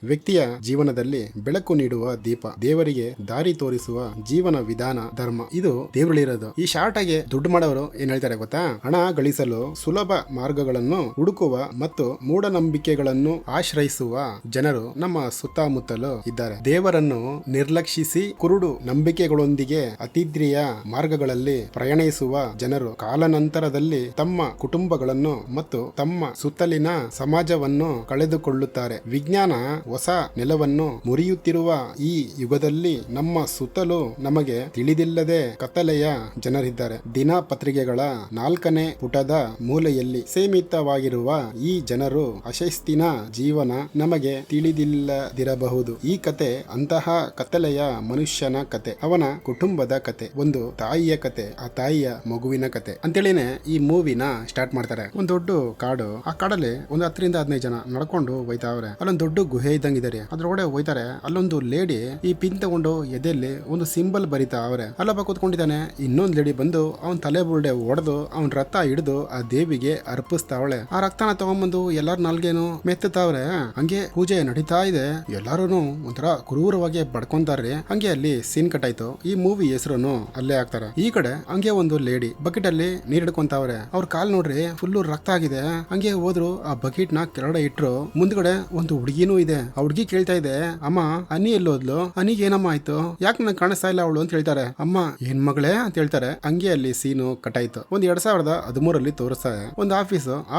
ವ್ಯಕ್ತಿಯ ಜೀವನದಲ್ಲಿ ಬೆಳಕು ನೀಡುವ ದೀಪ, ದೇವರಿಗೆ ದಾರಿ ತೋರಿಸುವ ಜೀವನ ವಿಧಾನ ಧರ್ಮ. ಇದು ದೇವರಲ್ಲಿರೋದು. ಈ ಶಾರ್ಟ್ ಆಗಿ ದುಡ್ಡು ಮಾಡೋರು ಏನ್ ಹೇಳ್ತಾರೆ ಗೊತ್ತಾ? ಹಣ ಗಳಿಸಲು ಸುಲಭ ಮಾರ್ಗಗಳನ್ನು ಹುಡುಕುವ ಮತ್ತು ಮೂಢನಂಬಿಕೆಗಳನ್ನು ಆಶ್ರಯಿಸುವ ಜನರು ನಮ್ಮ ಸುತ್ತಮುತ್ತಲು ಇದ್ದಾರೆ. ದೇವರನ್ನು ನಿರ್ಲಕ್ಷಿಸಿ ಕುರುಡು ನಂಬಿಕೆಗಳೊಂದಿಗೆ ಅತಿದ್ರಿಯ ಮಾರ್ಗಗಳಲ್ಲಿ ಪ್ರಯಾಣಿಸುವ ಜನರು ಕಾಲಾನಂತರದಲ್ಲಿ ತಮ್ಮ ಕುಟುಂಬಗಳನ್ನು ಮತ್ತು ತಮ್ಮ ಸುತ್ತಲಿನ ಸಮಾಜವನ್ನು ಕಳೆದುಕೊಳ್ಳುತ್ತಾರೆ. ವಿಜ್ಞಾನ ಹೊಸ ನೆಲವನ್ನು ಮುರಿಯುತ್ತಿರುವ ಈ ಯುಗದಲ್ಲಿ ನಮ್ಮ ಸುತ್ತಲೂ ನಮಗೆ ತಿಳಿದಿಲ್ಲದೆ ಕತ್ತಲೆಯ ಜನರಿದ್ದಾರೆ. ದಿನಪತ್ರಿಕೆಗಳ 4ನೇ ಪುಟದ ಮೂಲೆಯಲ್ಲಿ ಸೀಮಿತವಾಗಿರುವ ಈ ಜನರು ಅಶಿಸ್ತಿನ ಜೀವನ ನಮಗೆ ತಿಳಿದಿಲ್ಲದಿರಬಹುದು. ಈ ಕತೆ ಅಂತಹ ಕತ್ತಲೆಯ ಮನುಷ್ಯನ ಕತೆ, ಅವನ ಕುಟುಂಬದ ಕತೆ, ಒಂದು ತಾಯಿಯ ಕತೆ, ಆ ತಾಯಿಯ ಮಗುವಿನ ಕತೆ ಅಂತೇಳಿನೇ ಈ ಮೂವಿನ ಸ್ಟಾರ್ಟ್ ಮಾಡ್ತಾರೆ. ಒಂದ್ ದೊಡ್ಡ ಕಾಡು, ಆ ಕಾಡಲ್ಲಿ ಒಂದು 10-15 ಜನ ನಡ್ಕೊಂಡು ಹೋಯ್ತಾವ್ರೆ. ಅಲ್ಲೊಂದು ದೊಡ್ಡ ಗುಹೆ ಇದ್ದಂಗಿದ್ದಾರೆ, ಅದ್ರೊಳಗಡೆ ಹೋಯ್ತಾರೆ. ಅಲ್ಲೊಂದು ಲೇಡಿ ಈ ಪಿನ್ ತಗೊಂಡು ಎದೆಯಲ್ಲಿ ಒಂದು ಸಿಂಬಲ್ ಬರಿತಾ ಅವ್ರೆ. ಅಲ್ಲೊಬ್ಬ ಕೂತ್ಕೊಂಡಿದ್ದಾನೆ. ಇನ್ನೊಂದ್ ಲೇಡಿ ಬಂದು ಅವನ್ ತಲೆ ಬುರುಡೆ ಹೊಡೆದು ಅವನ್ ರಕ್ತ ಹಿಡಿದು ಆ ದೇವಿಗೆ ಅರ್ಪಿಸ್ತಾವಳೆ. ಆ ರಕ್ತನ ತಗೊಂಡ್ಬಂದು ಎಲ್ಲಾರ ನಾಲ್ಗೇನು ಮೆತ್ತತಾವ್ರೆ. ಹಂಗೆ ಪೂಜೆ ನಡೀತಾ ಇದೆ. ಎಲ್ಲಾರು ಒಂಥರ ಕ್ರೂರವಾಗಿ ಬಡ್ಕೊಂತಾರ್ರಿ. ಹಂಗೆ ಅಲ್ಲಿ ಸೀನ್ ಕಟ್ ಆಯ್ತು. ಈ ಮೂವಿ ಹೆಸರು ಅಲ್ಲೇ ಹಾಕ್ತಾರೆ. ಈ ಕಡೆ ಹಂಗೆ ಒಂದು ಲೇಡಿ ಬಕೆಟ್ ಅಲ್ಲಿ ನೀರ್ ಹಿಡ್ಕೊಂತಾವ್ರೆ. ಅವ್ರ ಕಾಲ್ ನೋಡ್ರಿ ಫುಲ್ ರಕ್ತ ಆಗಿದೆ. ಹಂಗೆ ಹೋದ್ರು, ಆ ಬಕೆಟ್ ನ ಕೆಳಗಡೆ ಇಟ್ರು. ಮುಂದ್ಗಡೆ ಒಂದು ಹುಡುಗಿನೂ ಇದೆ. ಆ ಹುಡುಗಿ ಕೇಳ್ತಾ ಇದೆ, ಅಮ್ಮ ಅನಿ ಎಲ್ಲೋದ್ಲು? ಅನಿಗೆ ಏನಮ್ಮ ಆಯ್ತು? ಯಾಕೆ ನನಗೆ ಕಾಣಿಸ್ತಾ ಇಲ್ಲ ಅವಳು ಅಂತ ಹೇಳ್ತಾರೆ. ಅಮ್ಮ ಏನ್ ಮಗಳೇ ಅಂತ ಹೇಳ್ತಾರೆ. ಹಂಗೆ ಅಲ್ಲಿ ಸೀನು ಕಟ್ ಆಯ್ತು. 2013 ತೋರಿಸ್ತಾರೆ. ಒಂದು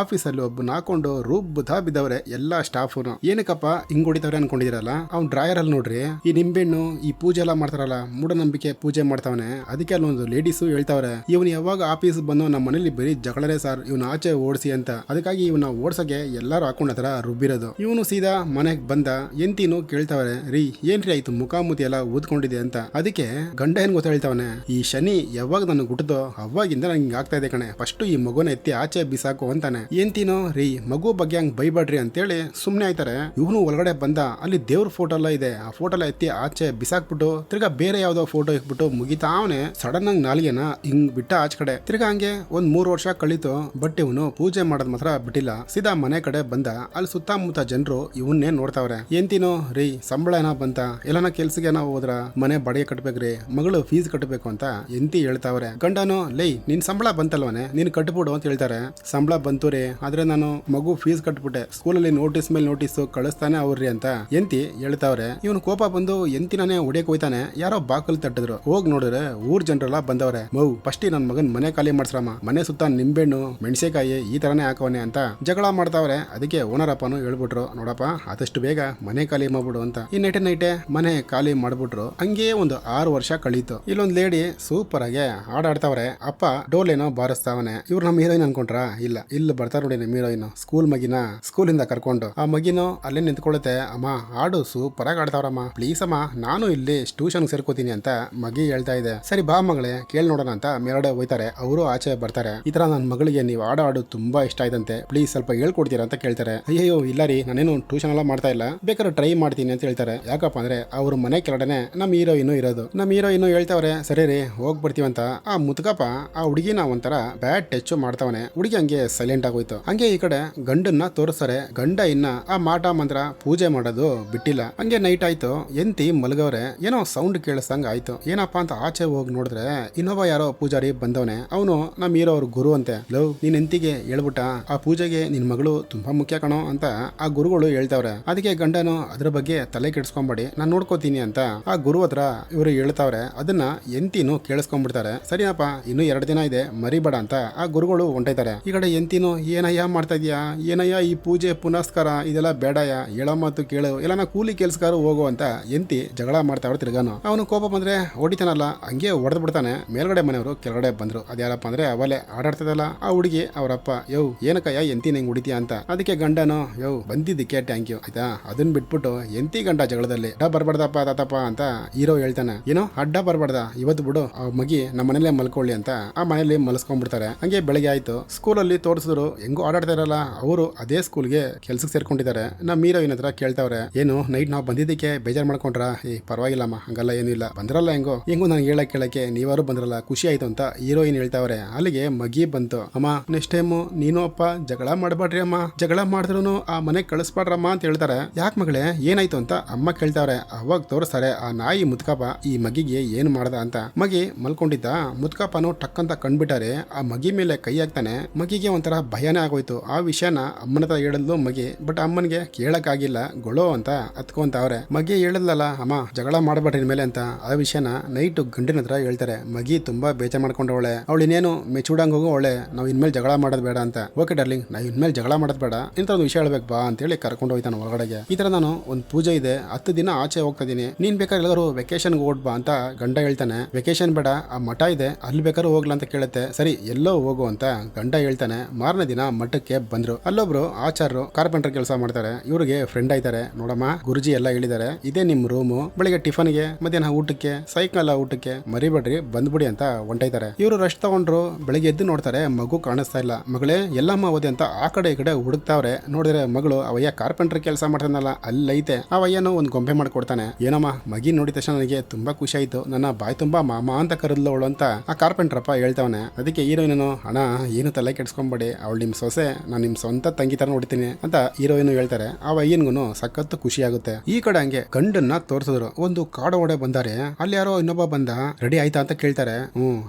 ಆಫೀಸಲ್ಲಿ ಒಬ್ಬ ಹಾಕೊಂಡು ರುಬ್ಬುತ್ತಾ ಬಿದ್ದವ್ರೆ ಎಲ್ಲಾ ಸ್ಟಾಫ್. ಏನಕ್ಕಪ್ಪ ಹಿಂಗ್ ಹೊಡಿತವ್ರೆ ಅನ್ಕೊಂಡಿದಿರಲ್ಲ? ಅವ್ನ್ ಡ್ರಾಯರ್ ಅಲ್ಲಿ ನೋಡ್ರಿ ಈ ನಿಂಬೆಣ್ಣು ಈ ಪೂಜೆ ಎಲ್ಲ ಮಾಡ್ತಾರಲ್ಲ, ಮೂಢನಂಬಿಕೆ ಪೂಜೆ ಮಾಡ್ತಾವನೆ. ಅದಕ್ಕೆ ಅಲ್ಲೊಂದು ಲೇಡೀಸು ಹೇಳ್ತಾವ್ರೆ, ಇವನು ಯಾವಾಗ ಆಫೀಸ್ ಬಂದು ನಮ್ಮ ಮನೇಲಿ ಬರೀ ಜಗಳರೇ ಸಾರ್, ಇವನು ಆಚೆ ಓಡಿಸಿ ಅಂತ. ಅದಕ್ಕಾಗಿ ಇವನ ಓಡ್ಸಕ್ಕೆ ಎಲ್ಲಾರು ಹಾಕೊಂಡತರ ರುಬ್ಬಿರೋದು. ಇವನು ಸೀದಾ ಮನೆಗ್ ಬಂದ. ಎಂತಿನೂ ಕೇಳ್ತಾವ್ರೆ, ರೀ ಏನ್ರಿ ಆಯ್ತು ಮುಖಾಮುತಿ ಎಲ್ಲ ಊದ್ಕೊಂಡಿದೆ ಅಂತ. ಅದಕ್ಕೆ ಗಂಡ ಏನ್ ಗೊತ್ತಾ ಹೇಳ್ತಾವನೆ, ಈ ಶನಿ ಯಾವಾಗ ನನಗೆ ಹುಟ್ಟದೋ ಅವಾಗಿಂದ ನಂಗೆ ಆಗ್ತಾ ಇದೆ ಕಣೆ, ಫಸ್ಟ್ ಈ ಮಗುನ ಎತ್ತಿ ಆಚೆ ಬಿಸಾಕು ಅಂತಾನೆ. ಎಂತಿನೋ ರೀ ಮಗು ಬಗ್ಗೆ ಹಂಗ್ ಬೈಬಾಡ್ರಿ ಅಂತೇಳಿ ಸುಮ್ನೆ ಆಯ್ತಾರೆ. ಇವನು ಒಳಗಡೆ ಬಂದ. ಅಲ್ಲಿ ದೇವ್ರ ಫೋಟೋ ಎಲ್ಲ ಇದೆ. ಆ ಫೋಟೋ ಎಲ್ಲ ಎತ್ತಿ ಆಚೆ ಬಿಸಾಕ್ಬಿಟ್ಟು ತಿರ್ಗಾ ಬೇರೆ ಯಾವ್ದೋ ಫೋಟೋ ಇಕ್ಬಿಟ್ಟು ಮುಗಿತಾವನೆ. ಸಡನ್ ಆಗಿ ನಾಲ್ಗೆನ ಹಿಂಗ್ ಬಿಟ್ಟ ಆಚ ಕಡೆ. ತಿರ್ಗಾ ಹಂಗೆ ಒಂದ್ 3 ವರ್ಷ ಕಳೀತು. ಬಟ್ ಇವನು ಪೂಜೆ ಮಾಡೋದ್ ಮಾತ್ರ ಬಿಟ್ಟಿಲ್ಲ. ಸೀದಾ ಮನೆ ಕಡೆ ಬಂದ. ಅಲ್ಲಿ ಸುತ್ತಮುತ್ತ ಜನರು ಇವನ್ನೇ ನೋಡ್ತಾವ್ರೆ. ಎಂತಿನೋ ರೀ ಸಂಬಳ ಏನೋ ಬಂತ, ಎಲ್ಲನ ಕೆಲ್ಸಕ್ಕೆ ಏನೋ ಹೋದ್ರ, ಮನೆ ಬಾಡಿಗೆ ಕಟ್ಬೇಕ್ರಿ, ಮಗಳು ಫೀಸ್ ಕಟ್ಟಬೇಕು ಅಂತ ಎಂತಿ ಹೇಳ್ತಾವ್ರೆ. ಗಂಡನು ಲೈ ನಿನ್ ಸಂಬಳ ಬಂತಲ್ವನೆ, ನೀನ್ ಕಟ್ಬಿಡು ಅಂತ ಹೇಳ್ತಾರೆ. ಸಂಬಳ ಬಂತು ರೀ, ಆದ್ರೆ ನಾನು ಮಗು ಫೀಸ್ ಕಟ್ಬಿಟ್ಟೆ, ಸ್ಕೂಲಲ್ಲಿ ನೋಟಿಸ್ ಮೇಲೆ ನೋಟಿಸ್ ಕಳಿಸ್ತಾನೆ ಅವ್ರಿ ಅಂತ ಎಂತಿ ಹೇಳ್ತಾವ್ರೆ. ಇವನು ಕೋಪ ಬಂದು ಎಂತಿನೇ ಹೊಡಿಯಕ್ ಹೋಯ್ತಾನೆ. ಯಾರೋ ಬಾಕಲ್ ತಟ್ಟಿದ್ರು. ಹೋಗ್ ನೋಡಿದ್ರೆ ಊರ್ ಜನರೆಲ್ಲ ಬಂದವ್ರೆ. ಮೌ ಫಸ್ಟ್ ನನ್ ಮಗನ್ ಮನೆ ಖಾಲಿ ಮಾಡ್ಸ್ರಮ್ಮ, ಮನೆ ಸುತ್ತ ನಿಂಬೆಣ್ಣು ಮೆಣಸೆಕಾಯಿ ಈ ತರನೇ ಹಾಕವನೆ ಅಂತ ಜಗಳ ಮಾಡ್ತಾವ್ರೆ. ಅದಕ್ಕೆ ಓನರಪ್ಪನು ಹೇಳ್ಬಿಟ್ರು, ನೋಡಪ್ಪ ಆದಷ್ಟು ಬೇಗ ಮನೆ ಖಾಲಿ ಮಾಡ್ಬಿಡು ಅಂತ. ಈ ನೈಟೆ ಮನೆ ಖಾಲಿ ಮಾಡ್ಬಿಟ್ರು. ಹಂಗೆ ಒಂದು 6 ವರ್ಷ ಕಳೀತು. ಇಲ್ಲೊಂದ್ ಲೇಡಿ ಸೂಪರ್ ಆಗಿ ಹಾಡಾಡ್ತಾವ್ರೆ. ಅಪ್ಪ ಡೋಲ್ ಏನೋ ಬಾರಿಸ್ತಾವನೆ. ಇವ್ರು ನಮ್ಮ ಹೀರೋಯಿನ್ ಅನ್ಕೊಂಡ್ರ? ಇಲ್ಲ, ಇಲ್ಲಿ ಬರ್ತಾರ ನೋಡಿ ನಮ್ಮ ಹೀರೋಯಿನ್. ಸ್ಕೂಲ್ ಮಗಿನ ಸ್ಕೂಲಿಂದ ಕರ್ಕೊಂಡು. ಆ ಮಗಿನೋ ಅಲ್ಲೇ ನಿಂತ್ಕೊಳ್ಳುತ್ತೆ. ಅಮ್ಮ ಹಾಡು ಸೂಪರ್ ಆಗಿ ಆಡ್ತಾವ್ರಮ್ಮ, ಪ್ಲೀಸ್ ಅಮ್ಮ ನಾನು ಇಲ್ಲಿ ಟ್ಯೂಷನ್ ಸೇರ್ಕೋತೀನಿ ಅಂತ ಮಗಿ ಹೇಳ್ತಾ ಇದೆ. ಸರಿ ಬಾ ಮಗಳೇ ಕೇಳ್ ನೋಡೋಣ ಅಂತ ಮೇಲ್ಗಡೆ ಹೋಯ್ತಾರೆ. ಅವರು ಆಚೆ ಬರ್ತಾರೆ. ಈ ತರ ನನ್ನ ಮಗಳಿಗೆ ನೀವು ಹಾಡು ತುಂಬಾ ಇಷ್ಟ ಆಯ್ತಂತೆ, ಪ್ಲೀಸ್ ಸ್ವಲ್ಪ ಹೇಳ್ಕೊಡ್ತೀರಾ ಅಂತ ಕೇಳ್ತಾರೆ. ಅಯ್ಯೋ ಇಲ್ಲ ರೀ, ನಾನೇನು ಟ್ಯೂಷನ್ ಎಲ್ಲ ಮಾಡ್ತಾ ಇಲ್ಲ, ಬೇಕಾದ್ರೆ ಟ್ರೈ ಮಾಡ್ತೀನಿ ಅಂತ ಹೇಳ್ತಾರೆ. ಯಾಕಪ್ಪ ಅಂದ್ರೆ ಅವ್ರ ಮನೆ ಕೆಳಗಡೆನೆ ನಮ್ಮ ಹೀರೋಯಿನ್ ಇರೋದು. ನಮ್ಮ ಹೀರೋಯಿನ್ ಹೇಳ್ತಾವ್ರೆ, ಸರಿ ರೀ ಹೋಗ್ ಬರ್ತೀವಂತ. ಆ ಮುತ್ಕಪ್ಪ ಆ ಹುಡುಗಿನ ಒಂಥರ ಬ್ಯಾಡ್ ಟಚ್ ಮಾಡ್ತಾವನೆ. ಹುಡುಗಿ ಹಂಗೆ ಸೈಲೆಂಟ್ ಆಗೋಯ್ತು. ಹಂಗೆ ಈ ಕಡೆ ಗಂಡನ್ನ ತೋರಿಸ್ತಾರೆ. ಗಂಡ ಇನ್ನ ಆ ಮಾಟ ಮಂತ್ರ ಪೂಜೆ ಮಾಡೋದು ಬಿಟ್ಟಿಲ್ಲ. ಹಂಗೆ ನೈಟ್ ಆಯ್ತು. ಎಂತಿ ಮಲಗವ್ರೆ. ಏನೋ ಸೌಂಡ್ ಕೇಳಿಸಂಗ ಆಯ್ತು. ಏನಪ್ಪಾ ಅಂತ ಆಚೆ ಹೋಗಿ ನೋಡಿದ್ರೆ ಇನ್ನೊಬ್ಬ ಯಾರೋ ಪೂಜಾರಿ ಬಂದವನೆ. ಅವನು ನಮ್ಮ ಹೀರೋ ಅವ್ರ ಗುರು ಅಂತೆ. ಲವ್ ನೀನ್ ಎಂತಿಗೆ ಹೇಳ್ಬಿಟ್ಟ, ಆ ಪೂಜೆಗೆ ನಿನ್ ಮಗಳು ತುಂಬಾ ಮುಖ್ಯ ಕಣೋ ಅಂತ ಆ ಗುರುಗಳು ಹೇಳ್ತಾವ್ರೆ. ಅದಕ್ಕೆ ಗಂಡನು ಅದ್ರ ಬಗ್ಗೆ ತಲೆ ಕೆಡಿಸ್ಕೊಂಬೇಡಿ, ನಾನ್ ನೋಡ್ಕೋತೀನಿ ಅಂತ ಆ ಗುರು ಹತ್ರ ಇವರು ಹೇಳ್ತಾವ್ರೆ. ಅದನ್ನ ಎಂತಿನೂ ಕೇಳಿಸ್ಕೊಂಡ್ಬಿಡ್ತಾರೆ. ಸರಿನಪ್ಪ ಇನ್ನು 2 ದಿನ ಇದೆ ಮರಿಬೇಡ ಅಂತ ಆ ಗುರುಗಳು ಹೊಂಟೈತಾರೆ. ಈ ಕಡೆ ಎಂತಿನೂ ಏನಯ್ಯ ಮಾಡ್ತಾ ಇದೀಯಾ, ಏನಯ್ಯ ಈ ಪೂಜೆ ಪುನಸ್ಕಾರ ಇದೆಲ್ಲ ಬೇಡಯ್ಯ, ಹೇಳೋ ಮಾತು ಕೇಳು, ಎಲ್ಲ ಕೂಲಿ ಕೆಲ್ಸಗಾರ ಹೋಗು ಅಂತ ಎಂತಿ ಜಗಳ ಮಾಡ್ತಾವ್ರೆ. ತಿರ್ಗಾನು ಅವನು ಕೋಪ ಬಂದ್ರೆ ಹೊಡಿತಾನಲ್ಲ, ಹಂಗೆ ಹೊಡೆದ್ ಬಿಡ್ತಾನೆ. ಮೇಲ್ಗಡೆ ಮನೆಯವರು ಕೆಳಗಡೆ ಬಂದ್ರು. ಅದ್ಯಾರಪ್ಪ ಅಂದ್ರೆ ಅವಲೇ ಆಡಾಡ್ತದಲ್ಲ ಆ ಹುಡುಗಿ. ಅವರಪ್ಪ ಯೋ ಏನಕ್ಕಯ್ಯ ಎಂತಿ ನಂಗೆ ಹೊಡಿತೀಯ ಅಂತ. ಅದಕ್ಕೆ ಗಂಡನು ಯೋ ಬಂದಿದ್ದಕ್ಕೆ ಥ್ಯಾಂಕ್ ಯು ಆಯ್ತಾ, ಅದನ್ನ ಬಿಟ್ಬಿಟ್ಟು ಎಂತಿ ಗಂಡ ಜಗಳದಲ್ಲಿ ಅಡ್ಡ ಬರ್ಬಾರ್ದಪ್ಪ ತಾತಪ್ಪ ಅಂತ ಹೀರೋ ಹೇಳ್ತಾನೆ. ಏನೋ ಅಡ್ಡ ಬರ್ಬಾರ್ದ, ಇವತ್ತು ಬಿಡು ಆ ಮಗಿ ನಮ್ಮ ಮನೇಲೆ ಮಲ್ಕೊಳ್ಳಿ ಅಂತ ಆ ಮನೇಲಿ ಮಲ್ಸ್ಕೊಂಡ್ಬಿಡ್ತಾರೆ. ಹಂಗೆ ಬೆಳಗ್ಗೆ ಆಯ್ತು. ಸ್ಕೂಲಲ್ಲಿ ತೋರಿಸಿದ್ರು, ಹೆಂಗೋ ಆಡಾಡ್ತಾ ಇರಲ್ಲ ಅವರು ಅದೇ ಸ್ಕೂಲ್ಗೆ ಕೆಲ್ಸಕ್ಕೆ ಸೇರ್ಕೊಂಡಿದ್ದಾರೆ. ನಮ್ಮ ಹೀರೋಯಿನ್ ಹತ್ರ ಕೇಳ್ತಾವ್ರೆ, ಏನು ನೈಟ್ ನಾವು ಬಂದಿದ್ದಕ್ಕೆ ಬೇಜಾರ್ ಮಾಡ್ಕೊಂಡ್ರ? ಪರವಾಗಿಲ್ಲಮ್ಮ ಹಂಗಲ್ಲ ಏನೂ ಇಲ್ಲ, ಬಂದ್ರಲ್ಲ ಹೆಂಗೋ ನಂಗೆ ಹೇಳಕ್ಕೆ ನೀವಾರು ಬಂದ್ರಲ್ಲ ಖುಷಿ ಆಯ್ತು ಅಂತ ಹೀರೋಯಿನ್ ಹೇಳ್ತಾವ್ರೆ. ಅಲ್ಲಿಗೆ ಮಗಿ ಬಂತು. ಅಮ್ಮ ನೆಕ್ಸ್ಟ್ ಟೈಮು ನೀನು ಅಪ್ಪ ಜಗಳ ಮಾಡಬೇಡ್ರಿ ಅಮ್ಮ, ಜಗಳ ಮಾಡಿದ್ರು ಆ ಮನೆಗೆ ಕಳಿಸ್ಬಾಡ್ರಮ್ಮ ಅಂತ ಹೇಳ್ತಾರೆ. ಯಾಕೆ ಮಗಳೇ ಏನಾಯ್ತು ಅಂತ ಅಮ್ಮ ಕೇಳ್ತಾವ್ರೆ. ಅವಾಗ ತೋರಿಸ್ತಾರೆ ಆ ನಾಯಿ ಮುದ್ಕಪ್ಪ ಈ ಮಗಿಗೆ ಏನ್ ಮಾಡ್ದ ಅಂತ. ಮಗಿ ಮಲ್ಕೊಂಡಿದ್ದ, ಮುದ್ಕಪ್ಪನು ಟಕ್ ಅಂತ ಕಂಡ್ಬಿಟ್ಟಾರೆ, ಆ ಮಗಿ ಮೇಲೆ ಕೈ ಹಾಕ್ತಾನೆ. ಮಗಿಗೆ ಒಂಥರ ಭಯನೇ ಆಗೋಯ್ತು. ಆ ವಿಷಯನ ಅಮ್ಮನ ಹತ್ರ ಹೇಳದ್ಲು ಮಗಿ, ಬಟ್ ಅಮ್ಮನಿಗೆ ಕೇಳಕ್ ಆಗಿಲ್ಲ, ಗೊಳೋ ಅಂತ ಹತ್ಕೊಂತಾವ್ರೆ. ಮಗಿ ಹೇಳದ್ಲಲ್ಲ ಅಮ್ಮ ಜಗಳ ಮಾಡಬೇಡ್ರಿ ಮೇಲೆ ಅಂತ, ಆ ವಿಷಯನ ನೈಟ್ ಗಂಡಿನ ಹತ್ರ ಹೇಳ್ತಾರೆ. ಮಗಿ ತುಂಬಾ ಬೇಜಾರ್ ಮಾಡ್ಕೊಂಡವಳೆ, ಅವಳು ಇನ್ನೇನು ಮೆಚೂರ್ಡಂಗ್ ಹೋಗೋ ಅವಳೆ, ನಾವು ಇನ್ಮೇಲೆ ಜಗಳ ಮಾಡೋದ್ ಬೇಡ ಅಂತ. ಓಕೆ ಡಾರ್ಲಿಂಗ್, ನಾವು ಇನ್ಮೇಲೆ ಜಗಳ ಮಾಡೋದ್ ಬೇಡ, ಇಂಥ ಒಂದು ವಿಷಯ ಹೇಳ್ಬೇಕು ಬಾ ಅಂತೇಳಿ ಕರ್ಕೊಂಡು ಹೋಯ್ತಾನೆ ಒಳಗಡೆಗೆ. ಈ ತರ ನಾನು ಒಂದು ಪೂಜೆ ಇದೆ, 10 ದಿನ ಆಚೆ ಹೋಗ್ತಾ ಇದೀನಿ, ನೀನ್ ಬೇಕಾದ್ರೆ ಎಲ್ಲರೂ ವೆಕೇಶನ್ ಓಡ್ಬಾ ಅಂತ ಗಂಡ ಹೇಳ್ತಾನೆ. ವೆಕೇಶನ್ ಬೇಡ, ಆ ಮಠ ಇದೆ ಅಲ್ಲಿ ಬೇಕಾದ್ರೂ ಹೋಗ್ಲಾ ಅಂತ ಕೇಳುತ್ತೆ. ಸರಿ ಎಲ್ಲೋ ಹೋಗು ಅಂತ ಗಂಡ ಹೇಳ್ತಾನೆ. ಮಾರನೇ ದಿನ ಮಠಕ್ಕೆ ಬಂದ್ರು. ಅಲ್ಲೊಬ್ರು ಆಚಾರ್ರು ಕಾರ್ಪೆಂಟರ್ ಕೆಲಸ ಮಾಡ್ತಾರೆ, ಇವ್ರಿಗೆ ಫ್ರೆಂಡ್ ಆಯ್ತಾರೆ. ನೋಡಮ್ಮ ಗುರುಜಿ ಎಲ್ಲ ಹೇಳಿದ್ದಾರೆ, ಇದೇ ನಿಮ್ ರೂಮು, ಬೆಳಿಗ್ಗೆ ಟಿಫನ್ಗೆ, ಮಧ್ಯಾಹ್ನ ಊಟಕ್ಕೆ, ಸಾಯಂಕಾಲ ಊಟಕ್ಕೆ ಮರಿಬೇಡ್ರಿ ಬಂದ್ಬಿಡಿ ಅಂತ ಹೊಂಟೈತಾರೆ. ಇವರು ರೆಸ್ಟ್ ತಗೊಂಡ್ರು. ಬೆಳಿಗ್ಗೆ ಎದ್ದು ನೋಡ್ತಾರೆ ಮಗು ಕಾಣಿಸ್ತಾ ಇಲ್ಲ. ಮಗಳೇ ಎಲ್ಲಮ್ಮ ಓದಿ ಅಂತ ಆ ಕಡೆ ಈ ಕಡೆ ಹುಡುಕ್ತಾವ್ರೆ. ನೋಡಿದ್ರೆ ಮಗಳು ಅವಯ್ಯ ಕಾರ್ಪೆಂಟರ್ ಕೆಲಸ ಮಾಡ್ತಾನಲ್ಲ ಅಲ್ಲೈತೆ. ಅವಯ್ಯನು ಒಂದು ಗೊಂಬೆ ಮಾಡ್ಕೊಡ್ತಾನೆ. ಏನಮ್ಮ ಮಗಿ ನೋಡಿದ ತಕ್ಷಣ ನನಗೆ ತುಂಬಾ ಖುಷಿ ಆಯ್ತು, ನನ್ನ ಬಾಯ್ ತುಂಬಾ ಮಾಮ ಅಂತ ಕರೆದ್ಲವಳು ಅಂತ ಆ ಕಾರ್ಪೆಂಟ್ರಪ್ಪ ಹೇಳ್ತಾವನೆ. ಅದಕ್ಕೆ ಹೀರೋಯಿನು ಅಣ್ಣ ಏನು ತಲೆ ಕೆಡ್ಸ್ಕೊಂಬೇಡಿ, ಅವಳು ನಿಮ್ ಸೊಸೆ, ನಾನು ನಿಮ್ ಸ್ವಂತ ತಂಗಿ ತರ ನೋಡ್ತೀನಿ ಅಂತ ಹೀರೋಯಿನ್ ಹೇಳ್ತಾರೆ. ಆ ಅಯ್ಯನ್ಗೂ ಸಖತ್ತು ಖುಷಿ ಆಗುತ್ತೆ. ಈ ಕಡೆ ಹಂಗೆ ಗಂಡನ್ನ ತೋರಿಸಿದ್ರು. ಒಂದು ಕಾಡು ಒಡೆ ಬಂದಾರೆ, ಅಲ್ಲಿ ಯಾರೋ ಇನ್ನೊಬ್ಬ ಬಂದ, ರೆಡಿ ಆಯ್ತಾ ಅಂತ ಕೇಳ್ತಾರೆ.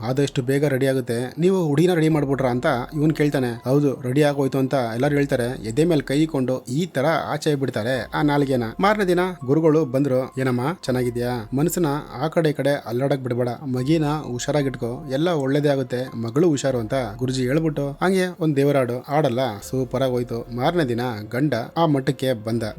ಆದಷ್ಟು ಬೇಗ ರೆಡಿ ಆಗುತ್ತೆ, ನೀವು ಹುಡುಗಿನ ರೆಡಿ ಮಾಡ್ಬಿಟ್ರ ಅಂತ ಇವನ್ ಕೇಳ್ತಾನೆ. ಹೌದು ರೆಡಿ ಆಗೋಯ್ತು ಅಂತ ಎಲ್ಲರೂ ಹೇಳ್ತಾರೆ. ಎದೆ ಮೇಲೆ ಕೈ ಕೊಂಡು ಈ ತರ ಆಚೆ ಬಿಡ್ತಾರೆ ಆ ನಾಲ್ಗೆನ. ಮಾರನೇ ದಿನ ಗುರುಗಳು ಬಂದ್ರು. ಏನಮ್ಮ ಚೆನ್ನಾಗಿದ್ಯಾ, ಮನಸ್ಸನ್ನ ಆ ಕಡೆ ಈ ಕಡೆ ಅಲ್ಲಾಡಕ್ ಬಿಡ್ಬೇಡ, ಮಗಿನ ಹುಷಾರಾಗಿಟ್ಕೋ, ಎಲ್ಲ ಒಳ್ಳೇದೇ ಆಗುತ್ತೆ, ಮಗಳು ಹುಷಾರು ಅಂತ ಗುರುಜಿ ಹೇಳ್ಬಿಟ್ಟು ಹಂಗೆ ಒಂದ್ ದೇವರಾಡು ಆಡಲ್ಲ ಸೂಪರ್ ಆಗಿ ಹೋಯ್ತು. ಮಾರನೇ ದಿನ ಗಂಡ ಆ ಮಠಕ್ಕೆ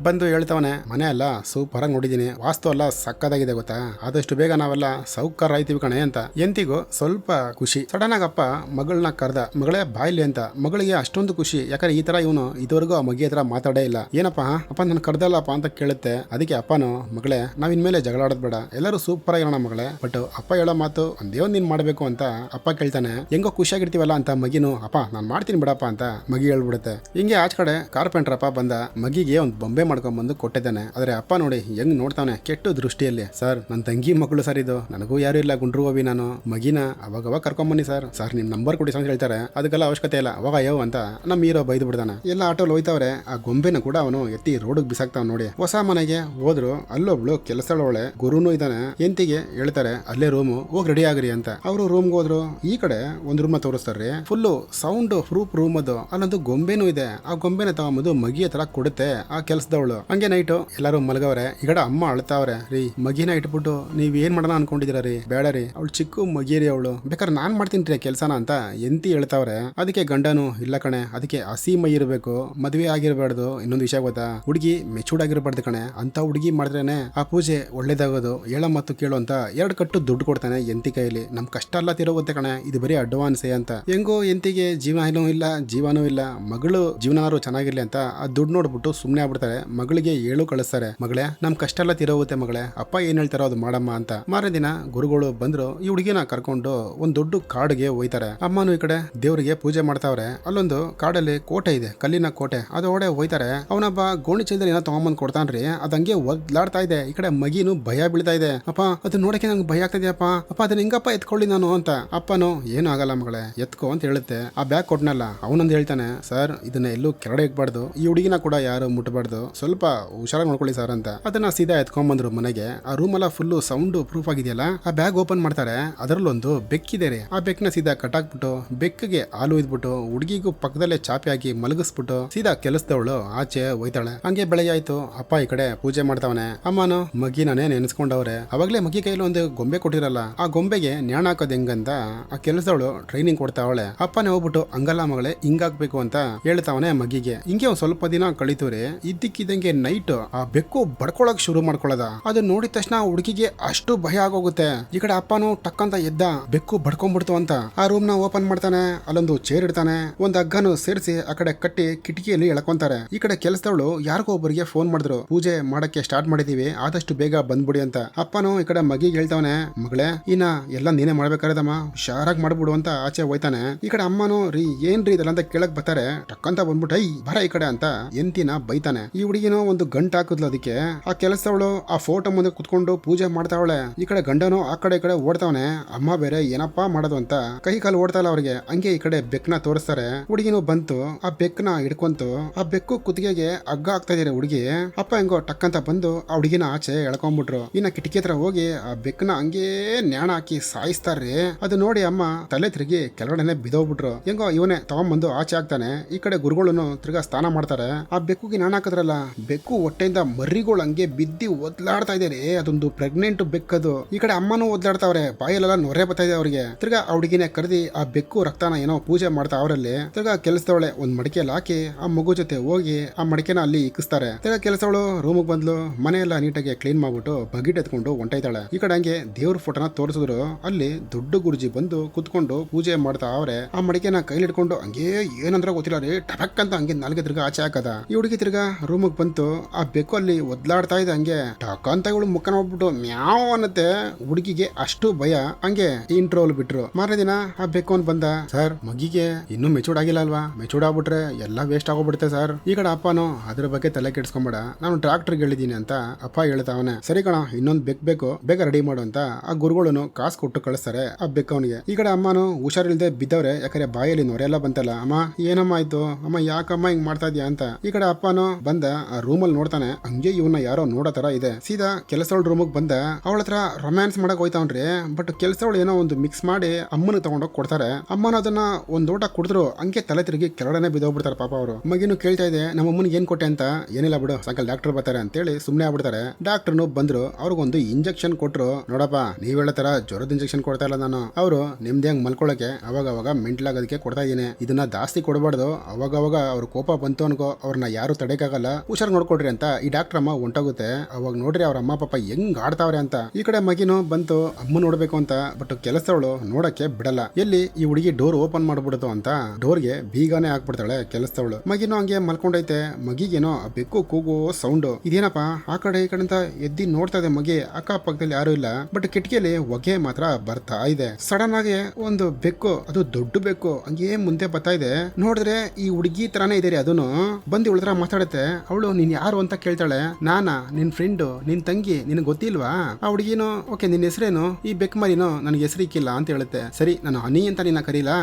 ಬಂದು ಹೇಳ್ತಾವನೆ, ಮನೆ ಎಲ್ಲ ಸೂಪರ್ ಆಗಿ ನೋಡಿದೀನಿ, ವಾಸ್ತು ಎಲ್ಲ ಸಕ್ಕದಾಗಿದೆ ಗೊತ್ತಾ, ಆದಷ್ಟು ಬೇಗ ನಾವೆಲ್ಲ ಸೌಕರ್ಯ ಆಯ್ತೀವಿ ಕಣೆ ಅಂತ. ಎಂತಿಗೂ ಸ್ವಲ್ಪ ಖುಷಿ. ಸಡನ್ ಆಗಪ್ಪ ಮಗಳನ್ನ ಕರ್ದ, ಮಗಳೇ ಬಾಯ್ಲಿ ಅಂತ. ಮಗಳಿಗೆ ಅಷ್ಟೊಂದು ಖುಷಿ, ಯಾಕಂದ್ರೆ ಈ ತರ ಇವನು ಇದುವರೆಗೂ ಆ ಮಗಿ ಹತ್ರ ಮಾತಾಡೇ ಇಲ್ಲ. ಏನಪ್ಪ ಅಪ್ಪ ನನ್ ಕರ್ದಲ್ಲಪ್ಪ ಅಂತ ಕೇಳುತ್ತೆ. ಅದಕ್ಕೆ ಅಪ್ಪನು, ಮಗಳೇ ನಾವ್ ಇನ್ಮೇಲೆ ಜಗಳ ಆಡೋದ್ ಬೇಡ, ಎಲ್ಲರೂ ಸೂಪರ್ ಆಗಿರೋಣ ಮಗಳೇ, ಬಟ್ ಅಪ್ಪ ಹೇಳೋ ಮಾತು ಒಂದೇ ಒಂದ್ ನೀನ್ ಮಾಡ್ಬೇಕು ಅಂತ ಅಪ್ಪ ಕೇಳ್ತಾನೆ. ಹೆಂಗೋ ಖುಷಿಯಾಗಿರ್ತೀವಲ್ಲ ಅಂತ ಮಗಿನು, ಅಪ್ಪ ನಾನ್ ಮಾಡ್ತೀನಿ ಬಿಡಪ್ಪ ಅಂತ ಮಗಿ ಹೇಳ್ಬಿಡುತ್ತೆ. ಹಿಂಗೆ ಆಚ ಕಡೆ ಕಾರ್ಪೆಂಟರ್ ಅಪ್ಪ ಬಂದ, ಮಗಿಗೆ ಒಂದ್ ಬೊಂಬೆ ಮಾಡ್ಕೊಂಡ್ ಬಂದು ಕೊಟ್ಟಿದ್ದಾನೆ. ಆದ್ರೆ ಅಪ್ಪ ನೋಡಿ ಹೆಂಗ್ ನೋಡ್ತಾನೆ ಕೆಟ್ಟ ದೃಷ್ಟಿಯಲ್ಲಿ. ಸರ್ ನನ್ ತಂಗಿ ಮಕ್ಕಳು ಸರ್, ಇದು ನನಗೂ ಯಾರು ಇಲ್ಲ, ಗುಂಡ್ರು ಹೋಗಿ ನಾನು ಮಗಿನ ಅವಾಗ ಕರ್ಕೊಂಡ್ ಬನ್ನಿ ಸರ್, ಸರ್ ನಿಮ್ ನಂಬರ್ ಕೊಡಿ ಅಂತ ಹೇಳ್ತಾರೆ. ಅದಕ್ಕೆಲ್ಲ ಅವಶ್ಯಕತೆ ಇಲ್ಲ, ಅವಾಗ ಅಯ್ಯೋ ಅಂತ ನಮ್ ಹೀರೋ ಬೈದು ಬಿಡ್ತಾನೆ. ಎಲ್ಲ ಆಟೋಲ್ ಹೋಯ್ತವ್ರೆ. ಆ ಗೊಂಬೆನ ಕೂಡ ಅವನು ಎತ್ತಿ ರೋಡ್ ಬಿಸಾಕ್ತಾವ್ ನೋಡಿ. ಹೊಸ ಮನೆಗೆ ಹೋದ್ರು. ಅಲ್ಲೊಬ್ಳು ಕೆಲಸದೊಳಗೆ ಗುರುನು ಇದ್ದಾನೆ. ಎಂತಿಗೆ ಹೇಳ್ತಾರೆ ಅಲ್ಲೇ ರೂಮು, ಹೋಗಿ ರೆಡಿ ಆಗ್ರಿ ಅಂತ. ಅವರು ರೂಮ್ಗೆ ಹೋದ್ರು. ಈ ಕಡೆ ಒಂದ್ ರೂಮ್ ತೋರಿಸ್ತಾರ್ರಿ, ಫುಲ್ಲು ಸೌಂಡ್ ಪ್ರೂಫ್ ರೂಮ್ ಅದು. ಅಲ್ಲೊಂದು ಗೊಂಬೆನೂ ಇದೆ. ಆ ಗೊಂಬೆನ ತಗೊಂಬಂದು ಮಗಿ ಹತ್ರ ಕೊಡುತ್ತೆ ಆ ಕೆಲಸದವಳು. ಹಂಗೆ ನೈಟು ಎಲ್ಲರೂ ಮಲಗವ್ರೆ. ಈ ಕಡೆ ಅಮ್ಮ ಅಳ್ತಾವ್ರೆ. ರೀ ಮಗಿನ ಇಟ್ಬಿಟ್ಟು ನೀವ್ ಏನ್ ಮಾಡೋಣ ಅನ್ಕೊಂಡಿದ್ದೀರ ರೀ, ಬೇಡ ರೀ, ಅವಳು ಚಿಕ್ಕ ಮಗಿರಿ, ಅವಳು ಬೇಕಾದ್ರೆ ನಾನ್ ಮಾಡ್ತೀನಿ ರೀ ಕೆಲ್ಸನ ಅಂತ ಎಂತಿ ಹೇಳ್ತಾವ್ರೆ. ಅದಕ್ಕೆ ಗಂಡನು, ಇಲ್ಲ ಕಣೆ, ಅದಕ್ಕೆ ಹಸಿ ಮೈ ಇರಬೇಕು, ಮದ್ವೆ ಆಗಿರ್ಬಾರ್ದು. ಇನ್ನೊಂದು ವಿಷಯ ಗೊತ್ತಾ, ಹುಡುಗಿ ಮೆಚೂರ್ಡ್ ಆಗಿರ್ಬಾರ್ದು ಕಣೆ, ಅಂತ ಹುಡುಗಿ ಮಾಡಿದ್ರೇನೆ ಆ ಪೂಜೆ ಒಳ್ಳೇದಾಗೋದು, ಹೇಳ ಮತ್ತು ಕೇಳು ಅಂತ 2 ಕಟ್ಟು ದುಡ್ಡು ಕೊಡ್ತಾನೆ ಎಂತಿ ಕೈಯಲ್ಲಿ. ನಮ್ ಕಷ್ಟ ಎಲ್ಲ ತಿರೋಗುತ್ತೆ ಕಣೆ, ಇದು ಬರೀ ಅಡ್ವಾನ್ಸೇ ಅಂತ. ಹೆಂಗೋ ಎಂತಿಗೆ ಜೀವನೂ ಇಲ್ಲ ಜೀವನೂ ಇಲ್ಲ, ಮಗಳು ಜೀವನಾರು ಚೆನ್ನಾಗಿರ್ಲಿ ಅಂತ ಆ ದುಡ್ಡು ನೋಡ್ಬಿಟ್ಟು ಸುಮ್ನೆ ಆಗ್ಬಿಡ್ತಾರೆ. ಮಗಳಿಗೆ ಹೇಳು ಕಳಿಸ್ತಾರೆ, ಮಗಳೇ ನಮ್ ಕಷ್ಟ ಎಲ್ಲ ತಿರೋಗುತ್ತೆ ಮಗಳೇ, ಅಪ್ಪ ಏನ್ ಹೇಳ್ತಾರೋ ಅದು ಮಾಡಮ್ಮ ಅಂತ. ಮಾರನೇ ದಿನ ಗುರುಗಳು ಬಂದ್ರು. ಈ ಹುಡುಗಿನ ಕರ್ಕೊಂಡು ಒಂದ್ ದೊಡ್ಡ ಕಾಡಿಗೆ ಹೋಯ್ತಾರೆ. ಅಮ್ಮನು ಈ ಕಡೆ ದೇವರಿಗೆ ಪೂಜೆ ಮಾಡ್ತಾವ್ರೆ. ಅಲ್ಲೊಂದು ಕಾಡಲ್ಲಿ ಕೋಟೆ ಇದೆ, ಕಲ್ಲಿನ ಕೋಟೆ, ಅದೊಡೆ ಹೋಯ್ತಾರೆ. ಅವನೊಬ್ಬ ಗೋಣಿ ಚೀಲದಲ್ಲಿ ಏನೋ ತಗೊಂಬಂದ್ ಕೊಡ್ತಾನ್ರಿ. ಅದಂಗೆ ಒದ್ಲಾಡ್ತಾ ಇದೆ. ಈ ಕಡೆ ಮಗಿನು ಭಯ ಬೀಳ್ತಾ ಇದೆ. ಅಪ್ಪ ಅದು ನೋಡಕ್ಕೆ ನಂಗೆ ಭಯ ಆಗ್ತಾ ಇದೆಯಪ್ಪ, ಅಪ್ಪ ಅದನ್ನ ಹೆಂಗಪ್ಪ ಎತ್ಕೊಳ್ಳಿ ನಾನು ಅಂತ. ಅಪ್ಪನು, ಏನು ಆಗಲ್ಲ ಮಗಳೇ ಎತ್ಕೋ ಅಂತ ಹೇಳುತ್ತೆ. ಆ ಬ್ಯಾಗ್ ಕೊಟ್ನಲ್ಲ ಅವನೊಂದು ಹೇಳ್ತಾನೆ, ಸರ್ ಇದನ್ನ ಎಲ್ಲೂ ಕೆರಡೆ ಇಕ್ಬಾರ್ದು, ಈ ಹುಡುಗಿನ ಕೂಡ ಯಾರು ಮುಟ್ಟಬಾರ್ದು, ಸ್ವಲ್ಪ ಹುಷಾರಾಗಿ ನೋಡ್ಕೊಳ್ಳಿ ಸರ್ ಅಂತ. ಅದನ್ನ ಸೀದಾ ಎತ್ಕೊಂಡ್ಬಂದ್ರು ಮನೆಗೆ. ಆ ರೂಮ್ ಎಲ್ಲ ಫುಲ್ ಸೌಂಡ್ ಪ್ರೂಫ್ ಆಗಿದೆಯಲ್ಲ. ಆ ಬ್ಯಾಗ್ ಓಪನ್ ಮಾಡ್ತಾರೆ. ಅದರಲ್ಲೊಂದು ಬೆಕ್ಕಿದೆ ರೀ. ಆ ಬೆಕ್ನ ಸೀದಾ ಕಟ್ಟಾಕ್ಬಿಟ್ಟು ಬೆಕ್ಕಿಗೆ ಹಾಲು ಇದ್ಬಿಟ್ಟು ಹುಡುಗಿಗೂ ಪಕ್ಕದಲ್ಲೇ ಚಾಪಿ ಹಾಕಿ ಮಲಗಿಸ್ಬಿಟ್ಟು ಸೀದಾ ಕೆಲಸದವಳು ಆಚೆ ಹೋಯ್ತಾಳೆ. ಹಂಗೆ ಬೆಳಗ್ಗೆ ಆಯ್ತು. ಅಪ್ಪ ಈ ಕಡೆ ಪೂಜೆ ಮಾಡ್ತಾವನೆ. ಅಮ್ಮನು ಮಗಿನೇ ನೆನೆಸ್ಕೊಂಡವ್ರೆ. ಅವಾಗ್ಲೇ ಮಗಿ ಕೈಲಿ ಒಂದು ಗೊಂಬೆ ಕೊಟ್ಟಿರಲ್ಲ, ಆ ಗೊಂಬೆಗೆ ನ್ಯಾಣ ಹಾಕೋದ್ ಹೆಂಗಂತ ಆ ಕೆಲಸದವಳು ಟ್ರೈನಿಂಗ್ ಕೊಡ್ತಾವಳೆ. ಅಪ್ಪನೇ ಹೋಗ್ಬಿಟ್ಟು ಹಂಗಲ್ಲ ಮಗಳೇ ಹಿಂಗಾಗ್ಬೇಕು ಅಂತ ಹೇಳ್ತಾವನೆ ಮಗಿಗೆ. ಹಿಂಗೆ ಒಂದ್ ಸ್ವಲ್ಪ ದಿನ ಕಳಿತವ್ರೆ. ಇದ್ದಕ್ಕಿದ್ದಂಗೆ ನೈಟ್ ಆ ಬೆಕ್ಕು ಬಡ್ಕೊಳಕ್ ಶುರು ಮಾಡ್ಕೊಳ್ಳೋದ. ಅದು ನೋಡಿದ ತಕ್ಷಣ ಹುಡುಗಿಗೆ ಅಷ್ಟು ಭಯ ಆಗೋಗುತ್ತೆ. ಈ ಕಡೆ ಅಪ್ಪನು ಟಕ್ಕಂತ ಎದ್ದ, ಬೆಕ್ಕು ಬಡ್ಕೊಂಡ್ಬಿಡ್ತು ಅಂತ. ಆ ರೂಮ್ ನ ಓಪನ್ ಮಾಡ್ತಾನೆ. ಅಲ್ಲೊಂದು ಚೇರ್ ಇಡ್ತಾನೆ. ಒಂದ್ ಹಗ್ಗನು ಸೇರಿಸಿ ಆ ಕಡೆ ಕಟ್ಟಿ ಕಿಟಕಿಯಲ್ಲಿ ಎಳ್ಕೊಂತಾರೆ. ಈ ಕಡೆ ಕೆಲಸದವಳು ಯಾರಿಗೋ ಒಬ್ಬರಿಗೆ ಫೋನ್ ಮಾಡಿದ್ರು, ಪೂಜೆ ಮಾಡಕ್ಕೆ ಸ್ಟಾರ್ಟ್ ಮಾಡಿದೀವಿ, ಆದಷ್ಟು ಬೇಗ ಬಂದ್ಬಿಡಿ ಅಂತ. ಅಪ್ಪನು ಈ ಕಡೆ ಮಗಿಗೆ ಹೇಳ್ತಾವನೆ, ಮಗಳೇ ಇನ್ನ ಎಲ್ಲ ನೀನೇ ಮಾಡ್ಬೇಕಾರದಮ್ಮ, ಹುಷಾರಾಗಿ ಮಾಡ್ಬಿಡು ಅಂತ ಆಚೆ ಹೋಯ್ತಾನೆ. ಈ ಕಡೆ ಅಮ್ಮನು, ರೀ ಏನ್ರಿ ಇದೆಲ್ಲ ಅಂತ ಕೇಳಕ್ ಬರ್ತಾರೆ. ಟಕ್ಕಂತ ಬಂದ್ಬಿಟ್ಟು ಐ ಬರ ಈ ಕಡೆ ಅಂತ ಎಂತಿನ ಬೈತಾನೆ. ಈ ಹುಡುಗಿನೋ ಒಂದು ಗಂಟು ಹಾಕಿದ್ಲು. ಅದಕ್ಕೆ ಆ ಕೆಲಸದವಳು ಆ ಫೋಟೋ ಮುಂದೆ ಕುತ್ಕೊಂಡು ಪೂಜೆ ಮಾಡ್ತಾವಳೆ. ಈ ಕಡೆ ಗಂಡನು ಆ ಕಡೆ ಈ ಕಡೆ ಓಡ್ತಾವನೆ. ಅಮ್ಮ ಬೇರೆ ಏನಪ್ಪಾ ಮಾಡೋದು ಅಂತ ಕೈ ಕಾಲು ಓಡ್ತಾ ಇಲ್ಲ ಅವ್ರಿಗೆ. ಹಂಗೆ ಈ ಕಡೆ ಬೆಕ್ನ ತೋರಿಸ್ತಾರೆ. ಹುಡುಗಿನೂ ಬಂತು, ಆ ಬೆಕ್ನ ಹಿಡ್ಕೊಂತು. ಆ ಬೆಕ್ಕು ಕುತ್ತಿಗೆಗೆ ಹಗ್ಗ ಆಗ್ತಾ ಇದೆ. ಇರೋ ಹುಡುಗಿ ಅಪ್ಪ ಹೆಂಗೋ ಟಕ್ಕಂತ ಬಂದು ಆ ಹುಡುಗಿನ ಆಚೆ ಎಳ್ಕೊಂಡ್ಬಿಟ್ರು. ಇನ್ನ ಕಿಟಕಿ ಹತ್ರ ಹೋಗಿ ಆ ಬೆಕ್ಕನ ಹಂಗೇ ನ್ಯಾಣ ಹಾಕಿ ಸಾಯಿಸ್ತಾರ್ರಿ. ಅದು ನೋಡಿ ಅಮ್ಮ ತಲೆ ತಿರುಗಿ ಕೆಳಗಡೆನೆ ಬಿದೋಗ್ಬಿಟ್ರು. ಹೆಂಗೋ ಇವನೇ ತಗೊಂಡ್ಬಂದು ಆಚೆ ಆಗ್ತಾನೆ. ಈ ಕಡೆ ಗುರುಗಳನ್ನು ತಿರ್ಗಾ ಸ್ನಾನ ಮಾಡ್ತಾರೆ. ಆ ಬೆಕ್ಕುಗೆ ನ್ಯಾಣ ಹಾಕಿದ್ರಲ್ಲ, ಬೆಕ್ಕು ಹೊಟ್ಟೆಯಿಂದ ಮರಿಗಳು ಹಂಗೆ ಬಿದ್ದಿ ಒದ್ಲಾಡ್ತಾ ಇದೆ ರೀ. ಅದೊಂದು ಪ್ರೆಗ್ನೆಂಟ್ ಬೆಕ್ಕದು. ಈ ಕಡೆ ಅಮ್ಮನೂ ಒದ್ಲಾಡ್ತಾವ್ರೆ, ಬಾಯಲ್ಲೆಲ್ಲ ನೊರೆ ಬರ್ತಾ ಇದೆ ಅವ್ರಿಗೆ. ತಿರ್ಗಾ ಆ ಹುಡುಗಿನೇ ಕರೆದಿ ಆ ಬೆಕ್ಕು ರಕ್ತನ ಏನೋ ಪೂಜೆ ಮಾಡ್ತಾ ಅವರಲ್ಲಿ. ತಿರ್ಗಾ ಕೆಲಸದವಳೆ ಒಂದ್ ಮಡಿಕೆಯಲ್ಲಿ ಹಾಕಿ ಆ ಮಗು ಜೊತೆ ಹೋಗಿ ಆ ಮಡಿಕೆನ ಅಲ್ಲಿ ಇಕ್ಕಿಸ್ತಾರೆ. ತಿರ್ಗಾ ಕೆಲಸದವಳು ರೂಮಿಗೆ ಬಂದ್ಲು, ಮನೆಯೆಲ್ಲ ನೀಟಾಗಿ ಕ್ಲೀನ್ ಮಾಡ್ಬಿಟ್ಟು ಬಗಿಟ್ ಎತ್ಕೊಂಡು ಹೊಂಟೈತಾಳೆ. ಈ ಕಡೆ ಹಂಗೆ ದೇವ್ರ ಫೋಟೋನ ತೋರಿಸಿದ್ರು. ಅಲ್ಲಿ ದೊಡ್ಡ ಗುರುಜಿ ಬಂದು ಕುತ್ಕೊಂಡು ಪೂಜೆ ಮಾಡ್ತಾ ಅವ್ರೆ. ಆ ಮಡಿಕೆನ ಕೈಲಿಡ್ಕೊಂಡು ಹಂಗೆ ಏನಂದ್ರೆ ಗೊತ್ತಿಲ್ಲ ರೀ, ಟಪಕ್ ಅಂತ ಹಂಗೆ ನಾಲ್ಗೆ ತಿರ್ಗಾ ಆಚೆ ಹಾಕದ. ಈ ಹುಡುಗಿ ತಿರ್ಗಾ ರೂಮಿಗೆ ಬಂತು. ಆ ಬೆಕ್ಕು ಅಲ್ಲಿ ಒದ್ಲಾಡ್ತಾ ಇದೆ ಹಂಗೆ. ಟಕ್ ಅಂತ ಇವಳು ಮುಖ ನೋಡ್ಬಿಟ್ಟು ಮ್ಯಾವ್ ಅನ್ನತ್ತೆ. ಹುಡುಗಿಗೆ ಅಷ್ಟು ಭಯ. ಹಂಗೆ ಇಂಟ್ರೋಲ್ ಬಿಟ್ರು. ಮಾರನೇ ದಿನ ಆ ಬೆಕ್ಕು ಅಂತ ಬಂದ. ಸರ್ ಮಗಿಗೆ ಇನ್ನೂ ಮೆಚೂರ್ಡ್ ಆಗಿಲ್ಲ ಅಲ್ವಾ? ಮೆಚೂರ್ಡ್ ಆಗ್ಬಿಟ್ರೆ ಎಲ್ಲ ವೇಸ್ಟ್ ಆಗೋಗ್ಬಿಡುತ್ತೆ ಸರ್. ಈ ಕಡೆ ಅಪ್ಪನು ಅದ್ರ ಬಗ್ಗೆ ತಲೆ ಕೆಡ್ಸ್ಕೊಂಬೇಡ, ನಾನು ಡಾಕ್ಟರ್ಗೆ ಹೇಳಿದೀನಿ ಅಂತ ಅಪ್ಪ ಹೇಳ್ತಾವನೆ. ಸರಿ ಕಣ, ಇನ್ನೊಂದು ಬೆಕ್ ಬೇಕು, ಬೇಗ ರೆಡಿ ಮಾಡು ಅಂತ ಆ ಗುರುಗಳನ್ನು ಕಾಸು ಕೊಟ್ಟು ಕಳಿಸ್ತಾರೆ ಆ ಬೆಕ್ಕವನಿಗೆ. ಈ ಕಡೆ ಅಮ್ಮನು ಹುಷಾರಿಲ್ದೆ ಬಿದ್ದವ್ರೆ. ಯಾಕಂದ್ರೆ ಬಾಯಲ್ಲಿ ನೊರೆಲ್ಲ ಬಂತಲ್ಲ. ಅಮ್ಮ ಏನಮ್ಮ ಆಯ್ತು? ಅಮ್ಮ ಯಾಕಮ್ಮ ಹಿಂಗ್ ಮಾಡ್ತಾ ಇದೀಯ ಅಂತ. ಈ ಕಡೆ ಅಪ್ಪನು ಬಂದ ಆ ರೂಮಲ್ಲಿ ನೋಡ್ತಾನೆ. ಹಂಗೆ ಇವನ್ನ ಯಾರೋ ನೋಡೋ ತರ ಇದೆ. ಸೀದಾ ಕೆಲಸದವಳ ರೂಮಿಗೆ ಬಂದ. ಅವಳ ಹತ್ರ ರೊಮ್ಯಾನ್ಸ್ ಮಾಡಕ್ ಹೋಯ್ತಾವ್ರಿ. ಬಟ್ ಕೆಲಸದವಳು ಏನೋ ಒಂದು ಮಿಕ್ಸ್ ಮಾಡಿ ಅಮ್ಮನ ತಗೊಂಡೋಗಿ ಕೊಡ್ತಾರೆ. ಅಮ್ಮನ ಅದನ್ನ ಒಂದ್ ಊಟ ಕುಡಿದ್ರು ಹಂಗೆ ತಲೆ ತಿರುಗಿ ಕೆಳಗಡೆ ಬಿದ್ದೋಗ್ಬಿಡ್ತಾರೆ ಪಾಪ ಅವರು. ಮಗಿನು ಕೇಳ್ತಾ ಇದೆ, ನಮ್ಮ ಅಮ್ಮನಿಗೆ ಏನ್ ಕೊಟ್ಟೆ ಅಂತ. ಏನಿಲ್ಲ ಬಿಡು, ಸಾಯಂಕಾಲ ಡಾಕ್ಟರ್ ಬರ್ತಾರೆ ಅಂತೇಳಿ ಸುಮ್ನೆ ಆಗ್ಬಿಡ್ತಾರೆ. ಡಾಕ್ಟರ್ನು ಬಂದ್ರು. ಅವ್ರಿಗೊಂದು ಇಂಜೆಕ್ಷನ್ ಕೊಟ್ರು. ನೋಡಪ್ಪ, ನೀವ್ ಹೇಳೋ ತರ ಜ್ವರದ ಇಂಜೆಕ್ಷನ್ ಕೊಡ್ತಾ ಇಲ್ಲ ನಾನು. ಅವರು ನಿಮ್ದೇ ಹಂಗ್ ಮಲ್ಕೊಳಕ್ಕೆ ಅವಾಗ ಮೆಂಟಲ್ ಆಗೋದಕ್ಕೆ ಕೊಡ್ತಾ ಇದೀನಿ. ಇದನ್ನ ಜಾಸ್ತಿ ಕೊಡಬಾರ್ದು. ಅವಾಗ ಅವ್ರ ಕೋಪ ಬಂತು ಅನ್ಕೋ, ಅವ್ರನ್ನ ಯಾರು ತಡೆಯಕ್ಕಾಗಲ್ಲ, ಹುಷಾರ್ ನೋಡ್ಕೊಡ್ರಿ ಅಂತ ಈ ಡಾಕ್ಟರ್ ಅಮ್ಮ ಹೊಂಟೋಗುತ್ತೆ. ಅವಾಗ ನೋಡ್ರಿ ಅವ್ರ ಅಮ್ಮ ಪಾಪ ಹೆಂಗ್ ಆಡ್ತಾವ್ರೆ ಅಂತ. ಈ ಕಡೆ ಮಗಿನು ಬಂತು ಅಮ್ಮ ನೋಡ್ಬೇಕು ಅಂತ. ಬಟ್ ಕೆಲಸದವಳು ನೋಡಕ್ಕೆ ಬಿಡಲ್ಲ. ಎಲ್ಲಿ ಈ ಹುಡುಗಿ ಡೋರ್ ಓಪನ್ ಮಾಡ್ಬಿಡ್ತು ಅಂತ ಡೋರ್ಗೆ ಬೀಗಾನೆ ಹಾಕ್ಬಿಡ್ತಾಳೆ ಕೆಲಸದವಳು. ಮಗಿನು ಹಂಗೆ ಮಲ್ಕೊಂಡೈತೆ. ಮಗಿಗೇನೋ ಬೆಕ್ಕು ಕೂಗೋ ಸೌಂಡ್. ಇದೇನಪ್ಪ ಆ ಕಡೆ ಈ ಕಡೆ ಅಂತ ಎದ್ದಿ ನೋಡ್ತಾ ಇದೆ ಮಗಿ. ಅಕ್ಕಪಕ್ಕದಲ್ಲಿ ಯಾರು ಇಲ್ಲ. ಬಟ್ ಕಿಟಕಿಯಲ್ಲಿ ಹೊಗೆ ಮಾತ್ರ ಬರ್ತಾ ಇದೆ. ಸಡನ್ ಆಗಿ ಒಂದು ಬೆಕ್ಕು, ಅದು ದೊಡ್ಡ ಬೆಕ್ಕು, ಹಂಗೆ ಮುಂದೆ ಬರ್ತಾ ಇದೆ. ನೋಡಿದ್ರೆ ಈ ಹುಡುಗಿ ತರಾನೇ ಇದೆ ರೀ. ಅದನ್ನು ಬಂದು ಇವಳ ಹತ್ರ ಮಾತಾಡುತ್ತೆ. ಅವಳು ನೀನ್ ಯಾರು ಅಂತ ಕೇಳ್ತಾಳೆ. ನಾನಾ ನಿನ್ ಫ್ರೆಂಡು, ನಿನ್ ತಂಗಿ, ನಿನ್ ಗೊತ್ತಿಲ್ವಾ? ಆ ಹುಡುಗಿನೋ ಓಕೆ ನಿನ್ ಹೆಸರೇನು? ಈ ಬೆಕ್ ಮರಿನೋ ನನಗೆ ಹೆಸರಿಕ್ಕಿಲ್ಲ ಅಂತ ಹೇಳುತ್ತೆ. ಸರಿ ನಾನು ಹನಿ ಅಂತ ನಿನ್ನ ಕರೀಲಾ?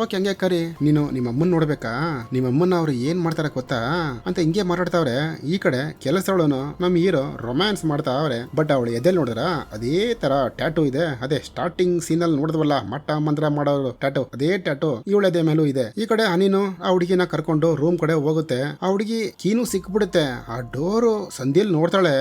ಓಕೆ ಹಂಗೆ ಕರಿ. ನೀನು ನಿಮ್ಮ ಅಮ್ಮನ್ ನೋಡ್ಬೇಕಾ? ನಿಮ್ಮ ಅಮ್ಮನ ಅವ್ರು ಏನ್ ಮಾಡ್ತಾರ ಗೊತ್ತಾ ಅಂತ ಹಿಂಗೆ ಮಾತಾಡ್ತಾವ್ರೆ. ಈ ಕಡೆ ಕೆಲಸದವಳು ನಮ್ಮ ಹೀರೋ ರೊಮ್ಯಾನ್ಸ್ ಮಾಡ್ತಾ ಅವ್ರೆ. ಬಟ್ ಅವಳು ಎದೆಲ್ ನೋಡಿದ್ರ ಅದೇ ತರ ಟ್ಯಾಟೂ ಇದೆ. ಅದೇ ಸ್ಟಾರ್ಟಿಂಗ್ ಸೀನ್ ಅಲ್ಲಿ ನೋಡಿದ್ವಲ್ಲ, ಮಟ್ಟ ಮಂತ್ರ ಮಾಡೋರು ಟ್ಯಾಟೂ, ಅದೇ ಟ್ಯಾಟೂ ಇವಳ ಎದೆ ಮೇಲೂ ಇದೆ. ಈ ಕಡೆ ಹನಿನು ಆ ಹುಡುಗಿನ ಕರ್ಕೊಂಡು ರೂಮ್ ಕಡೆ ಹೋಗುತ್ತೆ. ಆ ಹುಡುಗಿ ಕೀನು ಸಿಕ್ಬಿಡುತ್ತೆ. ಆ ಡೋರು ಸಂಧಿಯಲ್ಲಿ ನೋಡ್ತಾಳೆ.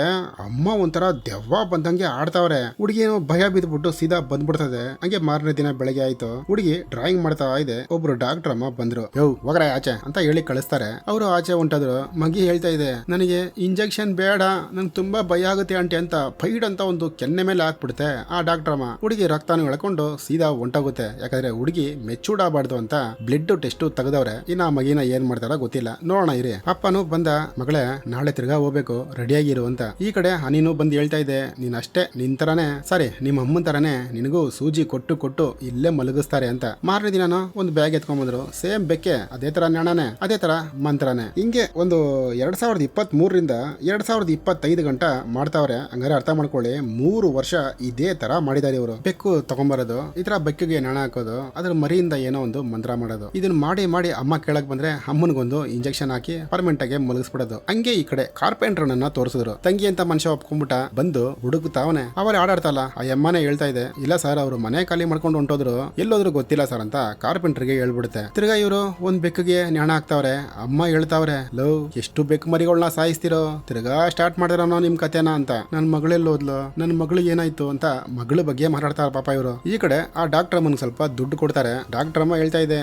ಅಮ್ಮ ಒಂಥರ ದೆವ್ವ ಬಂದಂಗೆ ಆಡ್ತಾವ್ರೆ. ಹುಡುಗಿನು ಭಯ ಬಿದ್ಬಿಟ್ಟು ಸೀದಾ ಬಂದ್ಬಿಡ್ತದೆ. ಹಂಗೆ ಮಾರನೇ ದಿನ ಬೆಳಗ್ಗೆ ಆಯ್ತು. ಹುಡುಗಿ ಡ್ರಾಯಿಂಗ್ ಮಾಡ್ತಾ ಇದೆ. ಒಬ್ರು ಡಾಕ್ಟರ್ ಅಮ್ಮ ಬಂದ್ರು. ಹೋಗ್ರ ಆಚೆ ಅಂತ ಹೇಳಿ ಕಳಿಸ್ತಾರೆ. ಅವರು ಆಚೆ ಹೊಂಟದ್ರು. ಮಗಿ ಹೇಳ್ತಾ ಇದೆ, ನನಗೆ ಇಂಜೆಕ್ಷನ್ ಬೇಡ, ನಂಗೆ ತುಂಬಾ ಭಯ ಆಗುತ್ತೆ ಆಂಟಿ ಅಂತ ಫೈಡ್ ಅಂತ ಒಂದು ಕೆನ್ನೆ ಮೇಲೆ ಹಾಕ್ಬಿಡುತ್ತೆ ಆ ಡಾಕ್ಟರ್ ಅಮ್ಮ. ಹುಡುಗಿ ರಕ್ತಾನು ಎಳ್ಕೊಂಡು ಸೀದಾ ಹೊಂಟೋಗುತ್ತೆ. ಯಾಕಂದ್ರೆ ಹುಡುಗಿ ಮೆಚೂರ್ಡ್ ಆಗಬಾರ್ದು ಅಂತ ಬ್ಲಡ್ ಟೆಸ್ಟ್ ತೆಗೆದವ್ರೆ. ಇನ್ನ ಆ ಮಗಿನ ಏನ್ ಮಾಡ್ತಾರ ಗೊತ್ತಿಲ್ಲ, ನೋಡೋಣ ಇರಿ. ಅಪ್ಪನು ಬಂದ, ಮಗಳೇ ನಾಳೆ ತಿರ್ಗಾ ಹೋಗ್ಬೇಕು, ರೆಡಿಯಾಗಿರು ಅಂತ. ಈ ಕಡೆ ಹನಿನು ಬಂದು ಹೇಳ್ತಾ ಇದೆ, ನೀನ್ ಅಷ್ಟೇ ನಿನ್ ತರಾನೇ, ಸಾರಿ ನಿಮ್ಮ ಅಮ್ಮನ್ ತರಾನೇ ನಿನಗೂ ಸೂಜಿ ಕೊಟ್ಟು ಇಲ್ಲೇ ಮಲಗಿಸ್ತಾರೆ ಅಂತ. ಮಾರನೇ ದಿನಾನು ಒಂದು ಬ್ಯಾಗ್ ಎತ್ಕೊಂಡ್ಬಂದ್ರು. ಸೇಮ್ ಬೆಕ್ಕೆ, ಅದೇ ತರ ನ್ಯಾಣನೆ, ಅದೇ ತರ ಮಂತ್ರನೆ. ಹಿಂಗೆ ಒಂದು 2023ರಿಂದ 2025 ಗಂಟ ಮಾಡ್ತಾವ್ರೆ. ಹಂಗಾರೆ ಅರ್ಥ ಮಾಡ್ಕೊಳ್ಳಿ, 3 ವರ್ಷ ಇದೇ ತರ ಮಾಡಿದಾರೆ ಇವರು. ಬೆಕ್ಕು ತಗೊಂಬರೋದು, ಈ ತರ ಬೆಕ್ಕಿಗೆ ನಾಣ ಹಾಕೋದು, ಅದ್ರ ಮರಿಯಿಂದ ಏನೋ ಒಂದು ಮಂತ್ರ ಮಾಡೋದು. ಇದನ್ನ ಮಾಡಿ ಅಮ್ಮ ಕೇಳಕ್ ಬಂದ್ರೆ ಅಮ್ಮನಿಗೊಂದು ಇಂಜೆಕ್ಷನ್ ಹಾಕಿ ಪರ್ಮನೆಂಟ್ ಆಗಿ ಮಲಗಿಸ್ಬಿಡೋದು. ಹಂಗೆ ಈ ಕಡೆ ಕಾರ್ಪೆಂಟರ್ ನನ್ನ ತೋರಿಸಿದ್ರು. ತಂಗಿ ಅಂತ ಮನುಷ್ಯ ಒಪ್ಕೊಂಡ್ಬಿಟ್ಟ. ಬಂದು ಹುಡುಕ್ತಾವನೆ. ಅವರೇ ಆಡಾಡ್ತಲ್ಲ, ಆ ಅಮ್ಮನೇ ಹೇಳ್ತಾ ಇದೆ, ಇಲ್ಲ ಸರ್ ಅವರು ಮನೆ ಖಾಲಿ ಮಾಡ್ಕೊಂಡು ಹೊಂಟೋದ್ರು, ಎಲ್ಲೋದ್ರು ಗೊತ್ತಿಲ್ಲ ಸರ್ ಅಂತ ಕಾರ್ಪೆಂಟರ್ಗೆ ಹೇಳ್ಬಿಡುತ್ತೆ. ತಿರ್ಗಾ ಇವರು ಒಂದ್ ಬೆಕ್ಕಿಗೆ ನ್ಯಾಣ ಹಾಕ್ತಾವ್ರೆ. ಅಮ್ಮ ಹೇಳ್ತಾವ್ರೆ, ಲೋ ಎಷ್ಟು ಬೆಕ್ಕು ಮರಿಗಳನ್ನ ಸಾಯಿಸ್ತಿರೋ, ತಿರ್ಗಾ ಸ್ಟಾರ್ಟ್ ಮಾಡಿದ್ರನೋ ನಿಮ್ ಕತೆನ ಅಂತ. ನನ್ ಮಗಳೆಲ್ಲ ಹೋದ್ಲು, ನನ್ ಮಗಳಿಗೆ ಏನಾಯ್ತು ಅಂತ ಮಗಳ ಬಗ್ಗೆ ಮಾತಾಡ್ತಾರ ಪಾಪ ಇವರು. ಈ ಕಡೆ ಆ ಡಾಕ್ಟರ್ ಅಮ್ಮನ್ ಸ್ವಲ್ಪ ದುಡ್ಡು ಕೊಡ್ತಾರೆ. ಡಾಕ್ಟರ್ ಅಮ್ಮ ಹೇಳ್ತಾ ಇದೆ,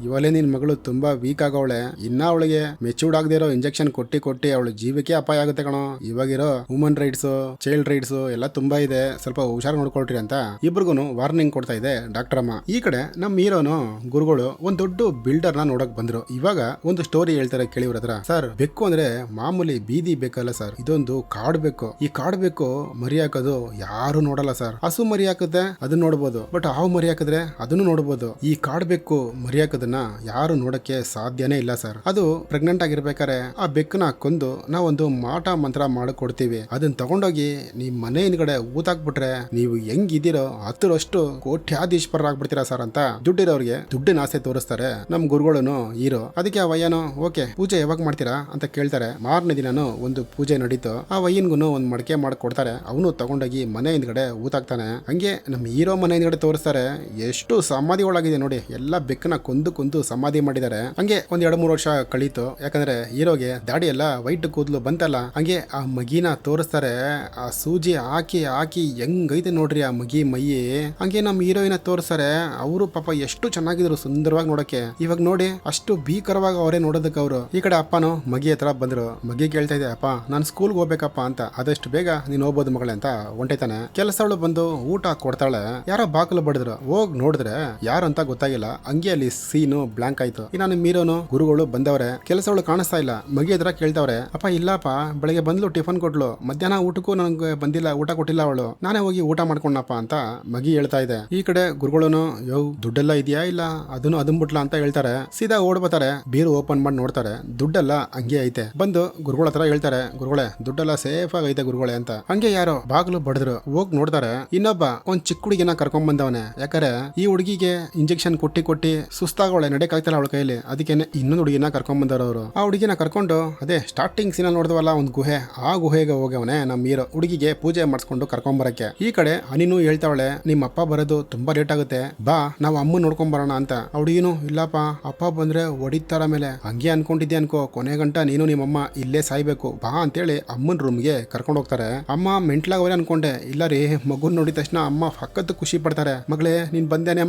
ಇವಲೇ ನಿನ್ ಮಗಳು ತುಂಬಾ ವೀಕ್ ಆಗವಳೆ, ಇನ್ನ ಅವಳಿಗೆ ಮೆಚೂರ್ಡ್ ಆಗದೆ ಇರೋ ಇಂಜೆಕ್ಷನ್ ಕೊಟ್ಟಿ ಅವಳ ಜೀವಕ್ಕೆ ಅಪಾಯ ಆಗುತ್ತೆ ಕಣೋ. ಇವಾಗಿರೋ ಹ್ಯೂಮನ್ ರೈಟ್ಸ್, ಚೈಲ್ಡ್ ರೈಟ್ಸ್ ಎಲ್ಲ ತುಂಬಾ ಇದೆ, ಸ್ವಲ್ಪ ಹುಷಾರ್ ನೋಡ್ಕೊಳ್ರಿ ಅಂತ ಇಬ್ರಿಗೂ ವಾರ್ನಿಂಗ್ ಕೊಡ್ತಾ ಇದೆ ಡಾಕ್ಟರ್ ಅಮ್ಮ. ಈ ಕಡೆ ನಮ್ ಹೀರೋನು ಗುರುಗಳು ಒಂದ್ ದೊಡ್ಡ ಬಿಲ್ಡರ್ ನ ನೋಡಕ್ ಬಂದ್ರು. ಇವಾಗ ಒಂದು ಸ್ಟೋರಿ ಹೇಳ್ತಾರೆ ಕೇಳಿವ್ರ ಹತ್ರ. ಸರ್ ಬೆಕ್ಕು ಅಂದ್ರೆ ಮಾಮೂಲಿ ಬೀದಿ ಬೇಕಲ್ಲ ಸರ್, ಇದೊಂದು ಕಾಡು ಬೇಕು. ಈ ಕಾಡು ಬೇಕು ಮರಿ ಹಾಕೋದು ಯಾರು ನೋಡಲ್ಲ ಸರ್. ಹಸು ಮರಿ ಹಾಕುತ್ತೆ ಅದನ್ನ ನೋಡ್ಬೋದು, ಬಟ್ ಹಾವು ಮರಿ ಹಾಕಿದ್ರೆ ಅದನ್ನು ನೋಡ್ಬೋದು. ಈ ಕಾಡು ಬೆಕ್ಕು ಮರಿ ಹಾಕೋದನ್ನ ಯಾರು ನೋಡಕ್ಕೆ ಸಾಧ್ಯನೇ ಇಲ್ಲ ಸರ್. ಅದು ಪ್ರೆಗ್ನೆಂಟ್ ಆಗಿರ್ಬೇಕಾರೆ ಆ ಬೆಕ್ಕನ ಕೊಂದು ನಾವೊಂದು ಮಾಟ ಮಂತ್ರ ಮಾಡಿಕೊಡ್ತೀವಿ. ಅದನ್ನ ತಗೊಂಡೋಗಿ ನಿಮ್ ಮನೆ ಹಿಂದ್ಗಡೆ ಊತಾಕ್ಬಿಟ್ರೆ ನೀವು ಹೆಂಗಿದ್ದೀರೋ 10ರಷ್ಟು ಕೋಟ್ಯಾಧೀಶ್ವರರಾಗ್ಬಿಡ್ತೀರಾ ಸರ್ ಅಂತ ದುಡ್ಡಿರೋರಿಗೆ ದುಡ್ಡಿನ ಆಸೆ ತೋರಿಸ್ತಾರೆ ನಮ್ ಗುರುಗಳನ್ನು ಹೀರೋ. ಅದಕ್ಕೆ ಆ ವಯ್ಯನು, ಓಕೆ ಪೂಜೆ ಯಾವಾಗ ಮಾಡ್ತೀರಾ ಅಂತ ಕೇಳ್ತಾ ಹೇಳ್ತಾರೆ. ಮಾರನೇ ದಿನನು ಒಂದು ಪೂಜೆ ನಡೀತು. ಆ ವಯ್ಯನ್ಗುನು ಒಂದ್ ಮಡಕೆ ಮಾಡ್ಕೊಡ್ತಾರೆ. ಅವನು ತಗೊಂಡೋಗಿ ಮನೆ ಹಿಂದ್ಗಡೆ ಊತಾಕ್ತಾನೆ. ಹಂಗೆ ನಮ್ಮ ಹೀರೋ ಮನೆ ಹಿಂದ್ಗಡೆ ತೋರಿಸ್ತಾರೆ. ಎಷ್ಟು ಸಮಾಧಿ ಒಳಗಿದೆ ನೋಡಿ, ಎಲ್ಲ ಬೆಕ್ಕನ ಕೊಂದು ಸಮಾಧಿ ಮಾಡಿದ್ದಾರೆ. ಹಂಗೆ ಒಂದ್ 2-3 ವರ್ಷ ಕಳೀತು. ಯಾಕಂದ್ರೆ ಹೀರೋಗೆ ದಾಡಿ ಎಲ್ಲ ವೈಟ್ ಕೂದಲು ಬಂತಲ್ಲ. ಹಂಗೆ ಆ ಮಗಿನ ತೋರಿಸ್ತಾರೆ. ಆ ಸೂಜಿ ಹಾಕಿ ಹೆಂಗೈತೆ ನೋಡ್ರಿ ಆ ಮಗಿ ಮೈಯಿ. ಹಂಗೆ ನಮ್ಮ ಹೀರೋಯಿನ ತೋರಿಸ್ತಾರೆ. ಅವರು ಪಾಪ ಎಷ್ಟು ಚೆನ್ನಾಗಿದ್ರು, ಸುಂದರವಾಗಿ ನೋಡಕ್ಕೆ. ಇವಾಗ ನೋಡಿ ಅಷ್ಟು ಭೀಕರವಾಗಿ ಅವರೇ ನೋಡೋದಕ್ಕೆ ಅವರು. ಈ ಕಡೆ ಅಪ್ಪನು ಮಗಿ ಹತ್ರ ಬಂದ್ರು. ಮಗಿ ಕೇಳ್ತಾ ಇದೆ, ಅಪ್ಪ ನಾನು ಸ್ಕೂಲ್ಗೆ ಹೋಗ್ಬೇಕಪ್ಪ ಅಂತ. ಆದಷ್ಟು ಬೇಗ ನೀನ್ ಹೋಗ್ಬೋದು ಮಗಳೇ ಅಂತ ಹೊಂಟೈತಾನೆ. ಕೆಲಸವಳು ಬಂದು ಊಟ ಕೊಡ್ತಾಳೆ. ಯಾರೋ ಬಾಕಲು ಬಡಿದ್ರು. ಹೋಗ್ ನೋಡಿದ್ರೆ ಯಾರು ಅಂತ ಗೊತ್ತಾಗಿಲ್ಲ. ಹಂಗೆ ಅಲ್ಲಿ ಸೀನು ಬ್ಲಾಂಕ್ ಆಯ್ತು. ಇನ್ನ ನಿಮ್ಮ ಹೀರೋನು ಗುರುಗಳು ಬಂದವ್ರೆ. ಕೆಲಸವಳು ಕಾಣಿಸ್ತಾ ಇಲ್ಲ. ಮಗಿ ಹತ್ರ ಕೇಳ್ತಾವ್ರೆ, ಅಪ್ಪ ಇಲ್ಲಪ್ಪ, ಬೆಳಗ್ಗೆ ಬಂದ್ಲು ಟಿಫನ್ ಕೊಟ್ಲು, ಮಧ್ಯಾಹ್ನ ಊಟಕ್ಕೂ ನನಗೆ ಬಂದಿಲ್ಲ, ಊಟ ಕೊಟ್ಟಿಲ್ಲ ಅವಳು, ನಾನೇ ಹೋಗಿ ಊಟ ಮಾಡ್ಕೊಂಡಪ್ಪ ಅಂತ ಮಗಿ ಹೇಳ್ತಾ ಇದೆ. ಈ ಕಡೆ ಗುರುಗಳನು, ದುಡ್ಡೆಲ್ಲ ಇದೆಯಾ ಇಲ್ಲ ಅದನ್ನು ಬಿಟ್ಲಾ ಅಂತ ಹೇಳ್ತಾರೆ. ಸೀದಾ ಓಡ್ಬತ್ತಾರೆ. ಬೀರು ಓಪನ್ ಮಾಡಿ ನೋಡ್ತಾರೆ. ದುಡ್ಡೆಲ್ಲ ಹಂಗೆ ಐತೆ. ಬಂದು ಗುರುಗಳ ಹತ್ರ ಹೇಳ್ತಾರೆ, ಗುರುಗಳೇ ದುಡ್ಡೆಲ್ಲ ಸೇಫ್ ಆಗಿ ಐತೆ ಗುರುಗಳೇ ಅಂತ. ಹಂಗೆ ಯಾರೋ ಬಾಗಿಲು ಬಡಿದ್ರು. ಹೋಗಿ ನೋಡ್ತಾರೆ. ಇನ್ನೊಬ್ಬ ಒಂದ್ ಚಿಕ್ಕ ಹುಡುಗಿನ ಕರ್ಕೊಂಡ್ ಬಂದವನೆ. ಯಾಕಂದ್ರೆ ಈ ಹುಡುಗಿಗೆ ಇಂಜೆಕ್ಷನ್ ಕೊಟ್ಟಿ ಸುಸ್ತಾಗೋಳೆ, ನಡೆಯಕ್ಕಾಗ್ತಿಲ್ಲ ಅವಳ ಕೈಯಲ್ಲಿ. ಅದಕ್ಕೆ ಇನ್ನೊಂದು ಹುಡುಗಿನ ಕರ್ಕೊಂಡ್ ಬಂದವರು. ಆ ಹುಡುಗಿನ ಕರ್ಕೊಂಡು ಅದೇ ಸ್ಟಾರ್ಟಿಂಗ್ ಸೀನ್ ನೋಡಿದ್ವಲ್ಲ ಒಂದು ಗುಹೆ, ಆ ಗುಹೆಗೆ ಹೋಗವನೆ ನಮ್ಮ ಹೀರೋ. ಹುಡುಗಿಗೆ ಪೂಜೆ ಮಾಡಿಸ್ಕೊಂಡು ಕರ್ಕೊಂಡ್ ಬರಕ್ಕೆ. ಈ ಕಡೆ ಅನಿನು ಹೇಳ್ತಾವಳೆ, ನಿಮ್ಮ ಅಪ್ಪ ಬರೋದು ತುಂಬಾ ಲೇಟ್ ಆಗುತ್ತೆ, ಬಾ ನಾವು ಅಮ್ಮನ್ ನೋಡ್ಕೊಂಡ್ ಬರೋಣ ಅಂತ. ಆ ಹುಡುಗಿನು, ಇಲ್ಲಪ್ಪ ಅಪ್ಪ ಬಂದ್ರೆ ಹೊಡಿತಾರ ಮೇಲೆ, ಹಂಗೆ ಅನ್ಕೊಂಡಿದ್ದೆ ಅನ್ಕೋ, ಕೊನೆ ಗಂಟ ನೀನು ನಿಮ್ಮಮ್ಮ ಇಲ್ಲೇ ಸಾಯ್ಬೇಕು, ಬಾ ಅಂತೇಳಿ ಅಮ್ಮನ್ ರೂಮ್ಗೆ ಕರ್ಕೊಂಡು ಹೋಗ್ತಾರೆ. ಅಮ್ಮ ಮೆಂಟ್ಲಾಗವ್ರೆ ಅನ್ಕೊಂಡೆ. ಇಲ್ಲ ರೀ, ಮಗುನ್ ನೋಡಿದ ತಕ್ಷಣ ಅಮ್ಮ ಫಕ್ಕತ್ತು ಖುಷಿ ಪಡ್ತಾರೆ. ಮಗಳೇ ನೀನ್ ಬಂದೇನೆ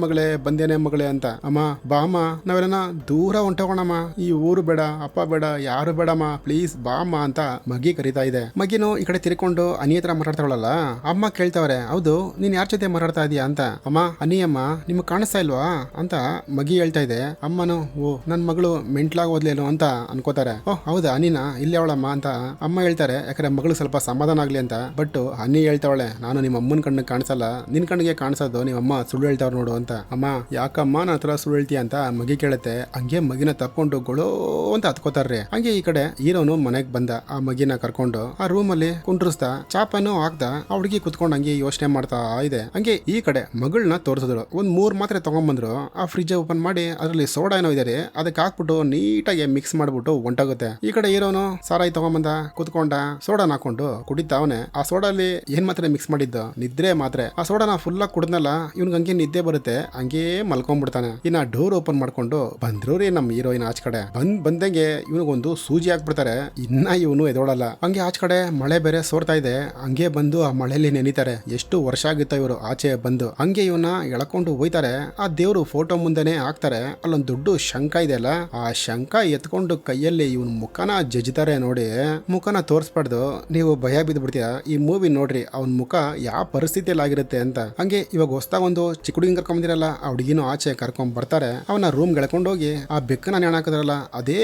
ಮಗಳೇ ಅಂತ. ಅಮ್ಮ ಬಾ ಅಮ್ಮ, ನಾವೆಲ್ಲ ದೂರ ಹೊಂಟೋಗೋಣಮ್ಮ, ಈ ಊರು ಬೇಡ, ಅಪ್ಪ ಬೇಡ, ಯಾರು ಬೇಡಮ್ಮ, ಪ್ಲೀಸ್ ಬಾ ಅಮ್ಮ ಅಂತ ಮಗಿ ಕರೀತಾ ಇದೆ. ಮಗಿನು ಈ ಕಡೆ ತಿರ್ಕೊಂಡು ಅನಿ ಹತ್ರ ಮಾತಾಡ್ತಾವಳಲ್ಲ. ಅಮ್ಮ ಕೇಳ್ತಾವ್ರೆ, ಹೌದು ನೀನ್ ಯಾರ ಜೊತೆ ಮಾತಾಡ್ತಾ ಇದೀಯಾ ಅಂತ. ಅಮ್ಮ ಅನಿಯಮ್ಮ ನಿಮ್ಗೆ ಕಾಣಿಸ್ತಾ ಇಲ್ವಾ ಅಂತ ಮಗಿ ಹೇಳ್ತಾ ಇದೆ. ಅಮ್ಮನು, ಓ ನನ್ ಮಗಳು ಮೆಂಟ್ಲಾಗ ಓದ್ಲೇನು ಅಂತ ಅನ್ಕೋತಾರೆ. ಓಹ್ ಹೌದಾ ಅನಿನ ಇಲ್ಲಿ ಅವಳಮ್ಮ ಅಂತ ಅಮ್ಮ ಹೇಳ್ತಾರೆ. ಯಾಕಂದ್ರೆ ಮಗಳು ಸ್ವಲ್ಪ ಸಮಾಧಾನ ಆಗ್ಲಿ ಅಂತ. ಬಟ್ ಅನಿ ಹೇಳ್ತಾವಳೆ, ನಾನು ನಿಮ್ಮ ಅಮ್ಮನ ಕಣ್ಣಿಗೆ ಕಾಣಿಸಲ್ಲ, ನಿನ್ ಕಣ್ಣಿಗೆ ಕಾಣಿಸೋದು ನಿಮ್ಮಮ್ಮ ಸುಳ್ಳು ಹೇಳ್ತಾವ್ರು ನೋಡು ಅಂತ. ಅಮ್ಮ ಯಾಕಮ್ಮ ನನ್ನ ಹತ್ರ ಸುಳ್ಳು ಹೇಳ್ತೀಯ ಅಂತ ಮಗಿ ಕೇಳುತ್ತೆ. ಹಂಗೆ ಮಗಿನ ತಪ್ಕೊಂಡು ಗೊಳೋ ಅಂತ ಹತ್ಕೋತಾರ್ರಿ. ಹಂಗೆ ಈ ಕಡೆ ಹೀರೋನು ಮನೆಗ್ ಬಂದ. ಆ ಮಗಿನ ಕರ್ಕೊಂಡು ಆ ರೂಮ್ ಅಲ್ಲಿ ಕುಂಡ್ರಿಸ್ದ. ಚಾಪನು ಹಾಕ್ದ. ಆ ಹುಡುಗಿ ಕುತ್ಕೊಂಡು ಹಂಗೆ ಯೋಚನೆ ಮಾಡ್ತಾ ಇದೆ. ಹಂಗೆ ಈ ಕಡೆ ಮಗಳನ್ನ ತೋರಿಸಿದ್ರು. ಒಂದ್ 3 ಮಾತ್ರೆ ತಗೊಂಡ್ಬಂದ್ರು. ಆ ಫ್ರಿಜ್ ಓಪನ್ ಮಾಡಿ ಅದರಲ್ಲಿ ಸೋಡಾ ಏನೋ ಇದೆ, ಅದಕ್ಕೆ ಹಾಕ್ಬಿಟ್ಟು ನೀಟಾಗಿ ಮಿಕ್ಸ್ ಮಾಡ್ಬಿಟ್ಟು ಹೊಂಟೋಗುತ್ತೆ. ಈ ಕಡೆ ಹೀರೋನು ಸಾರಾಯಿ ತಗೊಂಬಂದ, ಕುತ್ಕೊಂಡ, ಸೋಡಾನ ಹಾಕೊಂಡು ಕುಡಿತಾವನೆ. ಆ ಸೋಡಲ್ಲಿ ಏನ್ ಮಾತ್ರೆ ಮಿಕ್ಸ್ ಮಾಡಿದ್ದು? ನಿದ್ರೆ ಮಾತ್ರೆ. ಆ ಸೋಡಾನ ಫುಲ್ ಆಗಿ ಕುಡ್ದಲ್ಲ, ಇವ್ನಿಗೆ ಹಂಗೆ ನಿದ್ದೆ ಬರುತ್ತೆ. ಹಂಗೆ ಮಲ್ಕೊಂಡ್ಬಿಡ್ತಾನೆ. ಇನ್ನ ಡೋರ್ ಓಪನ್ ಮಾಡ್ಕೊಂಡು ಬಂದ್ರು ರೀ ನಮ್ಮ ಹೀರೋಯಿನ್ ಆಚ ಕಡೆ. ಬಂದಂಗೆ ಇವನಿಗೊಂದು ಸೂಜಿ ಹಾಕ್ಬಿಡ್ತಾರೆ. ಇನ್ನ ಇವನು ಎದೋಳಲ್ಲ. ಹಂಗೆ ಆಚ ಕಡೆ ಮಳೆ ಬೇರೆ ಸೋರ್ತಾ ಇದೆ. ಹಂಗೆ ಬಂದು ಆ ಮಳೆಯಲ್ಲಿ ನೆನಿತಾರೆ. ಎಷ್ಟು ವರ್ಷ ಆಗಿತ್ತ ಇವರು ಆಚೆ ಬಂದು. ಹಂಗೆ ಇವನ್ನ ಎಳ್ಕೊಂಡು ಹೋಯ್ತಾರೆ. ಆ ದೇವ್ರು ಫೋಟೋ ಮುಂದೆನೆ ಹಾಕ್ತಾರೆ. ಅಲ್ಲೊಂದು ದೊಡ್ಡ ಶಂಕ ಇದೆ ಅಲ್ಲ, ಆ ಶಂಕ ಎತ್ಕೊಂಡು ಕೈಯಲ್ಲಿ ಇವನ್ ಮುಖನ ಜಜ್ತಾರೆ. ನೋಡಿ, ಮುಖನ ತೋರಿಸ್ಬಾರ್ದು, ನೀವು ಭಯ ಬಿದ್ದು ಬಿಡ್ತೀಯ. ಈ ಮೂವಿ ನೋಡ್ರಿ, ಅವನ್ ಮುಖ ಯಾವ ಪರಿಸ್ಥಿತಿಯಲ್ಲಿ ಆಗಿರುತ್ತೆ ಅಂತ. ಹಂಗೆ ಇವಾಗ ಹೊಸದಾಗ ಒಂದು ಚಿಕ್ಕ ಹುಡುಗಿನ ಕರ್ಕೊಂಬಂದಿರಲ್ಲ, ಆ ಹುಡುಗಿನೂ ಆಚೆ ಕರ್ಕೊಂಡ್ ಬರ್ತಾರೆ. ಅವನ ರೂಮ್ ಗೆಳ್ಕೊಂಡು ಹೋಗಿ ಆ ಬೆಕ್ಕನ ನೇಣ ಹಾಕಿದ್ರಲ್ಲ, ಅದೇ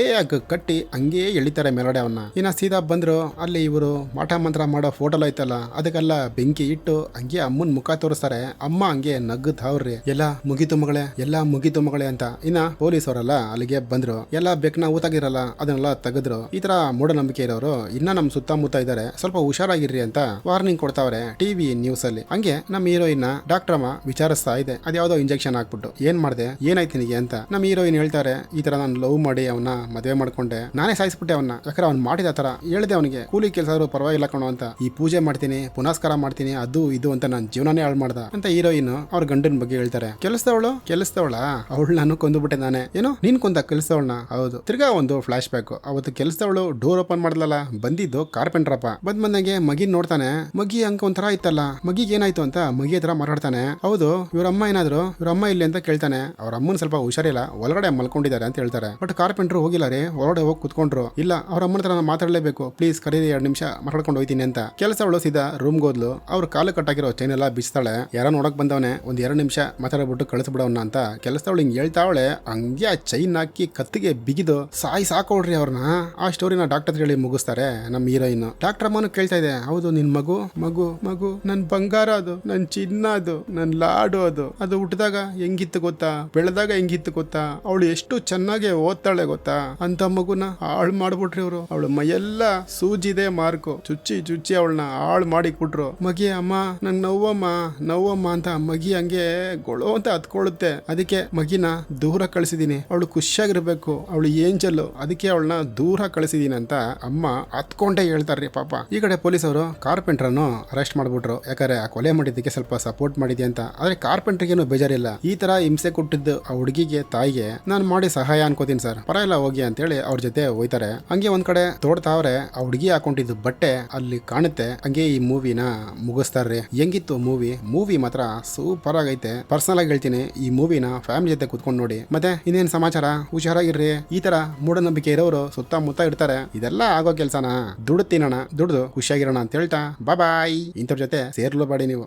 ಕಟ್ಟಿ ಹಂಗೆ ಎಳಿತಾರೆ ಮೇಲ್ಗಡೆ ಅವನ್ನ. ಇನ್ನ ಸೀದಾ ಬಂದ್ರು. ಅಲ್ಲಿ ಇವರು ಮಾಟ ಮಂತ್ರ ಮಾಡೋ ಫೋಟೋ ಐತಲ್ಲ, ಅದಕ್ಕೆಲ್ಲ ಬೆಂಕಿ ಇಟ್ಟು ಹಂಗೆ ಅಮ್ಮನ್ ಮುಖ ತೋರಿಸ್ತಾರೆ. ಅಮ್ಮ ಹಂಗೆ ನಗ್ತಾವ್ರಿ. ಎಲ್ಲ ಮುಗೀತು ಮಗಳೇ ಅಂತ. ಇನ್ನ ಪೊಲೀಸ್ ಅವರಲ್ಲ ಅಲ್ಲಿಗೆ ಬಂದ್ರು. ಎಲ್ಲ ಬೆಕ್ಕನ ಊತಾಗಿರಲ್ಲ ಅದನ್ನೆಲ್ಲ ತೆಗೆದ್ರು. ಈ ತರ ಮೂಢನಂಬಿಕೆ ಇರೋರು ಇನ್ನ ನಮ್ ಸುತ್ತಮುತ್ತ ಇದಾರೆ, ಸ್ವಲ್ಪ ಹುಷಾರಾಗಿರ್ರಿ ಅಂತ ವಾರ್ನಿಂಗ್ ಕೊಡ್ತಾವ್ರೆ ಟಿವಿ ನ್ಯೂಸ್ ಅಲ್ಲಿ. ಹಂಗೆ ನಮ್ಮ ಹೀರೋಯಿನ್ ಡಾಕ್ಟರ್ ಅಮ್ಮ ವಿಚಾರಿಸ್ತಾ ಇದೆ. ಅದ್ಯಾವುದೋ ಇಂಜೆಕ್ಷನ್ ಹಾಕ್ಬಿಟ್ಟು, ಏನ್ ಮಾಡ್ದೆ, ಏನಾಯ್ತು ನಿನಗೆ ಅಂತ. ನಮ್ಮ ಹೀರೋಯಿನ್ ಹೇಳ್ತಾರೆ, ಈ ತರ ನಾನು ಲವ್ ಮಾಡಿ ಅವನ್ನ ಮದುವೆ ಮಾಡ್ಕೊಂಡೆ, ನಾನೇ ಸಾಯಿಸ್ಬಿಟ್ಟೆ ಅವನ್ನ. ಯಾಕಂದ್ರೆ ಅವ್ನು ಮಾಡಿದ ತರ ಹೇಳ್ದೆ ಅವನಿಗೆ, ಕೂಲಿ ಕೆಲಸ ಪರವಾಗಿಲ್ಲ ಕಣೋ ಅಂತ, ಈ ಪೂಜೆ ಮಾಡ್ತೀನಿ, ಪುನಸ್ಕಾರ ಮಾಡ್ತೀನಿ, ಅದು ಇದು ಅಂತ ನನ್ನ ಜೀವನನೇ ಹಾಳು ಮಾಡ್ದ ಅಂತ ಹೀರೋಯಿನ್ ಅವ್ರ ಗಂಡನ ಬಗ್ಗೆ ಹೇಳ್ತಾರೆ. ಕೆಲಸದವಳ ಅವಳು ನಾನು ಕೊಂದುಬಿಟ್ಟೆ ನಾನೇ. ಏನೋ ನೀನ್ ಕೊಂದ ಕೆಲಸದವಳನ್ನ? ಹೌದು. ತಿರ್ಗಾ ಒಂದು ಫ್ಲಾಶ್ ಬ್ಯಾಕ್. ಅವತ್ತು ಕೆಲಸದವಳು ಡೋರ್ ಓಪನ್ ಮಾಡ್ಲಲ್ಲ, ಬಂದಿದ್ದು ಕಾರ್ಪೆಂಟರ್ ಅಪ್ಪ. ಬಂದಂಗೆ ಮಗಿನ್ ನೋಡ್ತಾನೆ. ಮಗಿ ಅಂಕ ಒಂಥರ ಇತ್ತಲ್ಲ, ಮಗಿಗೆ ಏನಾಯ್ತು ಅಂತ ಮಗಿ ಹತ್ರ ಮಾತಾಡ್ತಾನೆ. ಹೌದು ಇವ್ರ ಅಮ್ಮ ಏನಾದ್ರು, ಇವ್ರ ಅಮ್ಮ ಇಲ್ಲಿ ಅಂತ ಕೇಳ್ತಾನೆ. ಅವ್ರ ಅಮ್ಮನ್ ಸ್ವಲ್ಪ ಹುಷಾರಿಲ್ಲ, ಒಳಗಡೆ ಮಲ್ಕೊಂಡಿದ್ದಾರೆ ಅಂತ ಹೇಳ್ತಾರೆ. ಬಟ್ ಕಾರ್ಪೆಂಟರ್ ಹೋಗಿಲ್ಲ ರೀ, ಹೊರಗಡೆ ಹೋಗಿ ಕುತ್ಕೊಂಡ್ರು. ಇಲ್ಲ ಅವ್ರ ಅಮ್ಮನ ಹತ್ರ ನಾನು ಮಾತಾಡಲೇಬೇಕು, ಪ್ಲೀಸ್ ಕರೀರಿ, 2 ನಿಮಿಷ ಮಾತಾಡ್ಕೊಂಡು ಹೋಯ್ತೀನಿ ಅಂತ. ಕೆಲಸವಳು ಸೀದಾ ರೂಮ್ ಹೋದ್ಲು. ಅವ್ರು ಕಾಲು ಕಟ್ಟಾಗಿರೋ ಚೈನ್ ಎಲ್ಲ ಬಿಚ್ತಾಳೆ. ಯಾರೋ ನೋಡಕ್ ಬಂದವನೆ, ಒಂದ್ 2 ನಿಮಿಷ ಮಾತಾಡ್ಬಿಟ್ಟು ಕಳಿಸ್ಬಿಡವನ್ನ ಅಂತ ಕೆಲಸದವಳು ಹಿಂಗ್ ಹೇಳ್ತಾವಳೆ. ಹಂಗೆ ಆ ಚೈನ್ ಹಾಕಿ ಕತ್ತಿಗೆ ಬಿಗಿದು ಸಾಕೋಳ್ರಿ ಅವ್ರನ್ನ. ಆ ಸ್ಟೋರಿನ ಡಾಕ್ಟರ್ ಹೇಳಿ ಮುಗಿಸ್ತಾರೆ ನಮ್ಮ ಹೀರೋಯಿನ್. ಡಾಕ್ಟರ್ ಅಮ್ಮನು ಕೇಳ್ತಾ ಇದೆ, ಹೌದು ನಿನ್ ಮಗು ನನ್ ಬಂಗಾರ, ಅದು ನನ್ ಚಿನ್ನ, ಅದು ನನ್ ಲಾಡು, ಅದು ಹುಟ್ಟಿದಾಗ ಹೆಂಗಿತ್ತು ಗೊತ್ತಾ, ಬೆಳೆದಾಗ ಹೆಂಗಿತ್ತು ಗೊತ್ತಾ, ಅವಳು ಎಷ್ಟು ಚೆನ್ನಾಗಿ ಓದ್ತಾಳೆ ಗೊತ್ತಾ, ಅಂತ ಮಗುನ ಹಾಳು ಮಾಡ್ಬಿಟ್ರಿ ಅವರು. ಅವಳು ಮೈಯೆಲ್ಲ ಸೂಜಿದೆ ಮಾರ್ಕು, ಚುಚ್ಚಿ ಅವಳನ್ನ ಹಾಳು ಮಾಡಿಕ್ಬಿಟ್ರು. ಮಗಿ ಅಮ್ಮ ನಂಗ್ ನೋವಮ್ಮ ಅಂತ ಮಗಿ ಹಂಗೆ ಗೊಳೋ ಅಂತ ಹತ್ಕೊಳ್ಳುತ್ತೆ. ಅದಕ್ಕೆ ಮಗಿನ ದೂರ ಕಳಿಸಿದೀನಿ. ಅವಳು ಖುಷಿಯಾಗಿರ್ಬೇಕು, ಅವಳು ಏಂಜಲ್ಲು, ಅದಕ್ಕೆ ಅವಳನ್ನ ದೂರ ಕಳಿಸಿದೀನಿ ಅಂತ ಅಮ್ಮ ಹತ್ಕೊಂಡೇ ಹೇಳ್ತಾರ್ರಿ ಪಾಪ. ಈ ಕಡೆ ಪೊಲೀಸವರು ಕಾರ್ಪೆಂಟ್ರನ್ನು ಅರೆಸ್ಟ್ ಮಾಡ್ಬಿಟ್ರು. ಯಾಕಂದ್ರೆ ಆ ಕೊಲೆ ಮಾಡಿದ್ದಕ್ಕೆ ಸ್ವಲ್ಪ ಸಪೋರ್ಟ್ ಮಾಡಿದೆ ಅಂತ. ಆದ್ರೆ ಕಾರ್ಪೆಂಟ್ರಿಗೇನು ಬೇಜಾರಿಲ್ಲ. ಈ ತರ ಹಿಂಸೆ ಕೊಟ್ಟಿದ್ದು ಆ ಹುಡುಗಿಗೆ ತಾಯಿಗೆ ನಾನು ಮಾಡಿ ಸಹಾಯ ಅನ್ಕೋತೀನಿ ಸರ್, ಪರವಾಗಿಲ್ಲ ಹೋಗಿ ಅಂತೇಳಿ ಅವ್ರ ಜೊತೆ ಹೋಯ್ತಾರೆ. ಹಂಗೆ ಒಂದ್ ಕಡೆ ತೋಡ್ತಾವ್ರೆ ಆ ಹುಡುಗಿ ಹಾಕೊಂಡಿದ್ದು ಬಟ್ಟೆ ಅಲ್ಲಿ ಕಾಣುತ್ತೆ. ಹಂಗೆ ಈ ಮೂವಿನ ಮುಗಿಸ್ತಾರ್ರಿ. ಹೆಂಗಿತ್ತು ಮೂವಿ ಮಾತ್ರ ಸೂಪರ್ ಆಗೈತೆ. ಪರ್ಸನಲ್ ಆಗಿ ಹೇಳ್ತೀನಿ, ಈ ಮೂವಿನ ಫ್ಯಾಮಿಲಿ ಜೊತೆ ಕುತ್ಕೊಂಡು ನೋಡಿ. ಮತ್ತೆ ಇನ್ನೇನ್ ಸಮಾಚಾರ, ಹುಷಾರಾಗಿರ್ರಿ. ಈ ತರ ಮೂಢನಂಬಿಕೆ ಇರೋರು ಸುತ್ತಮುತ್ತ ಇರ್ತಾರೆ. ಇದೆಲ್ಲ ಆಗೋ ಕೆಲ್ಸನ ದುಡ್ಡು ತಿನ್ನೋಣ, ದುಡ್ದು ಖುಷಿಯಾಗಿರೋಣ ಅಂತ ಹೇಳ್ತಾ ಬಾಯ್. ಇಂಥವ್ರ ಜೊತೆ ಸೇರ್ಲು ಬಾಡಿ ನೀವು.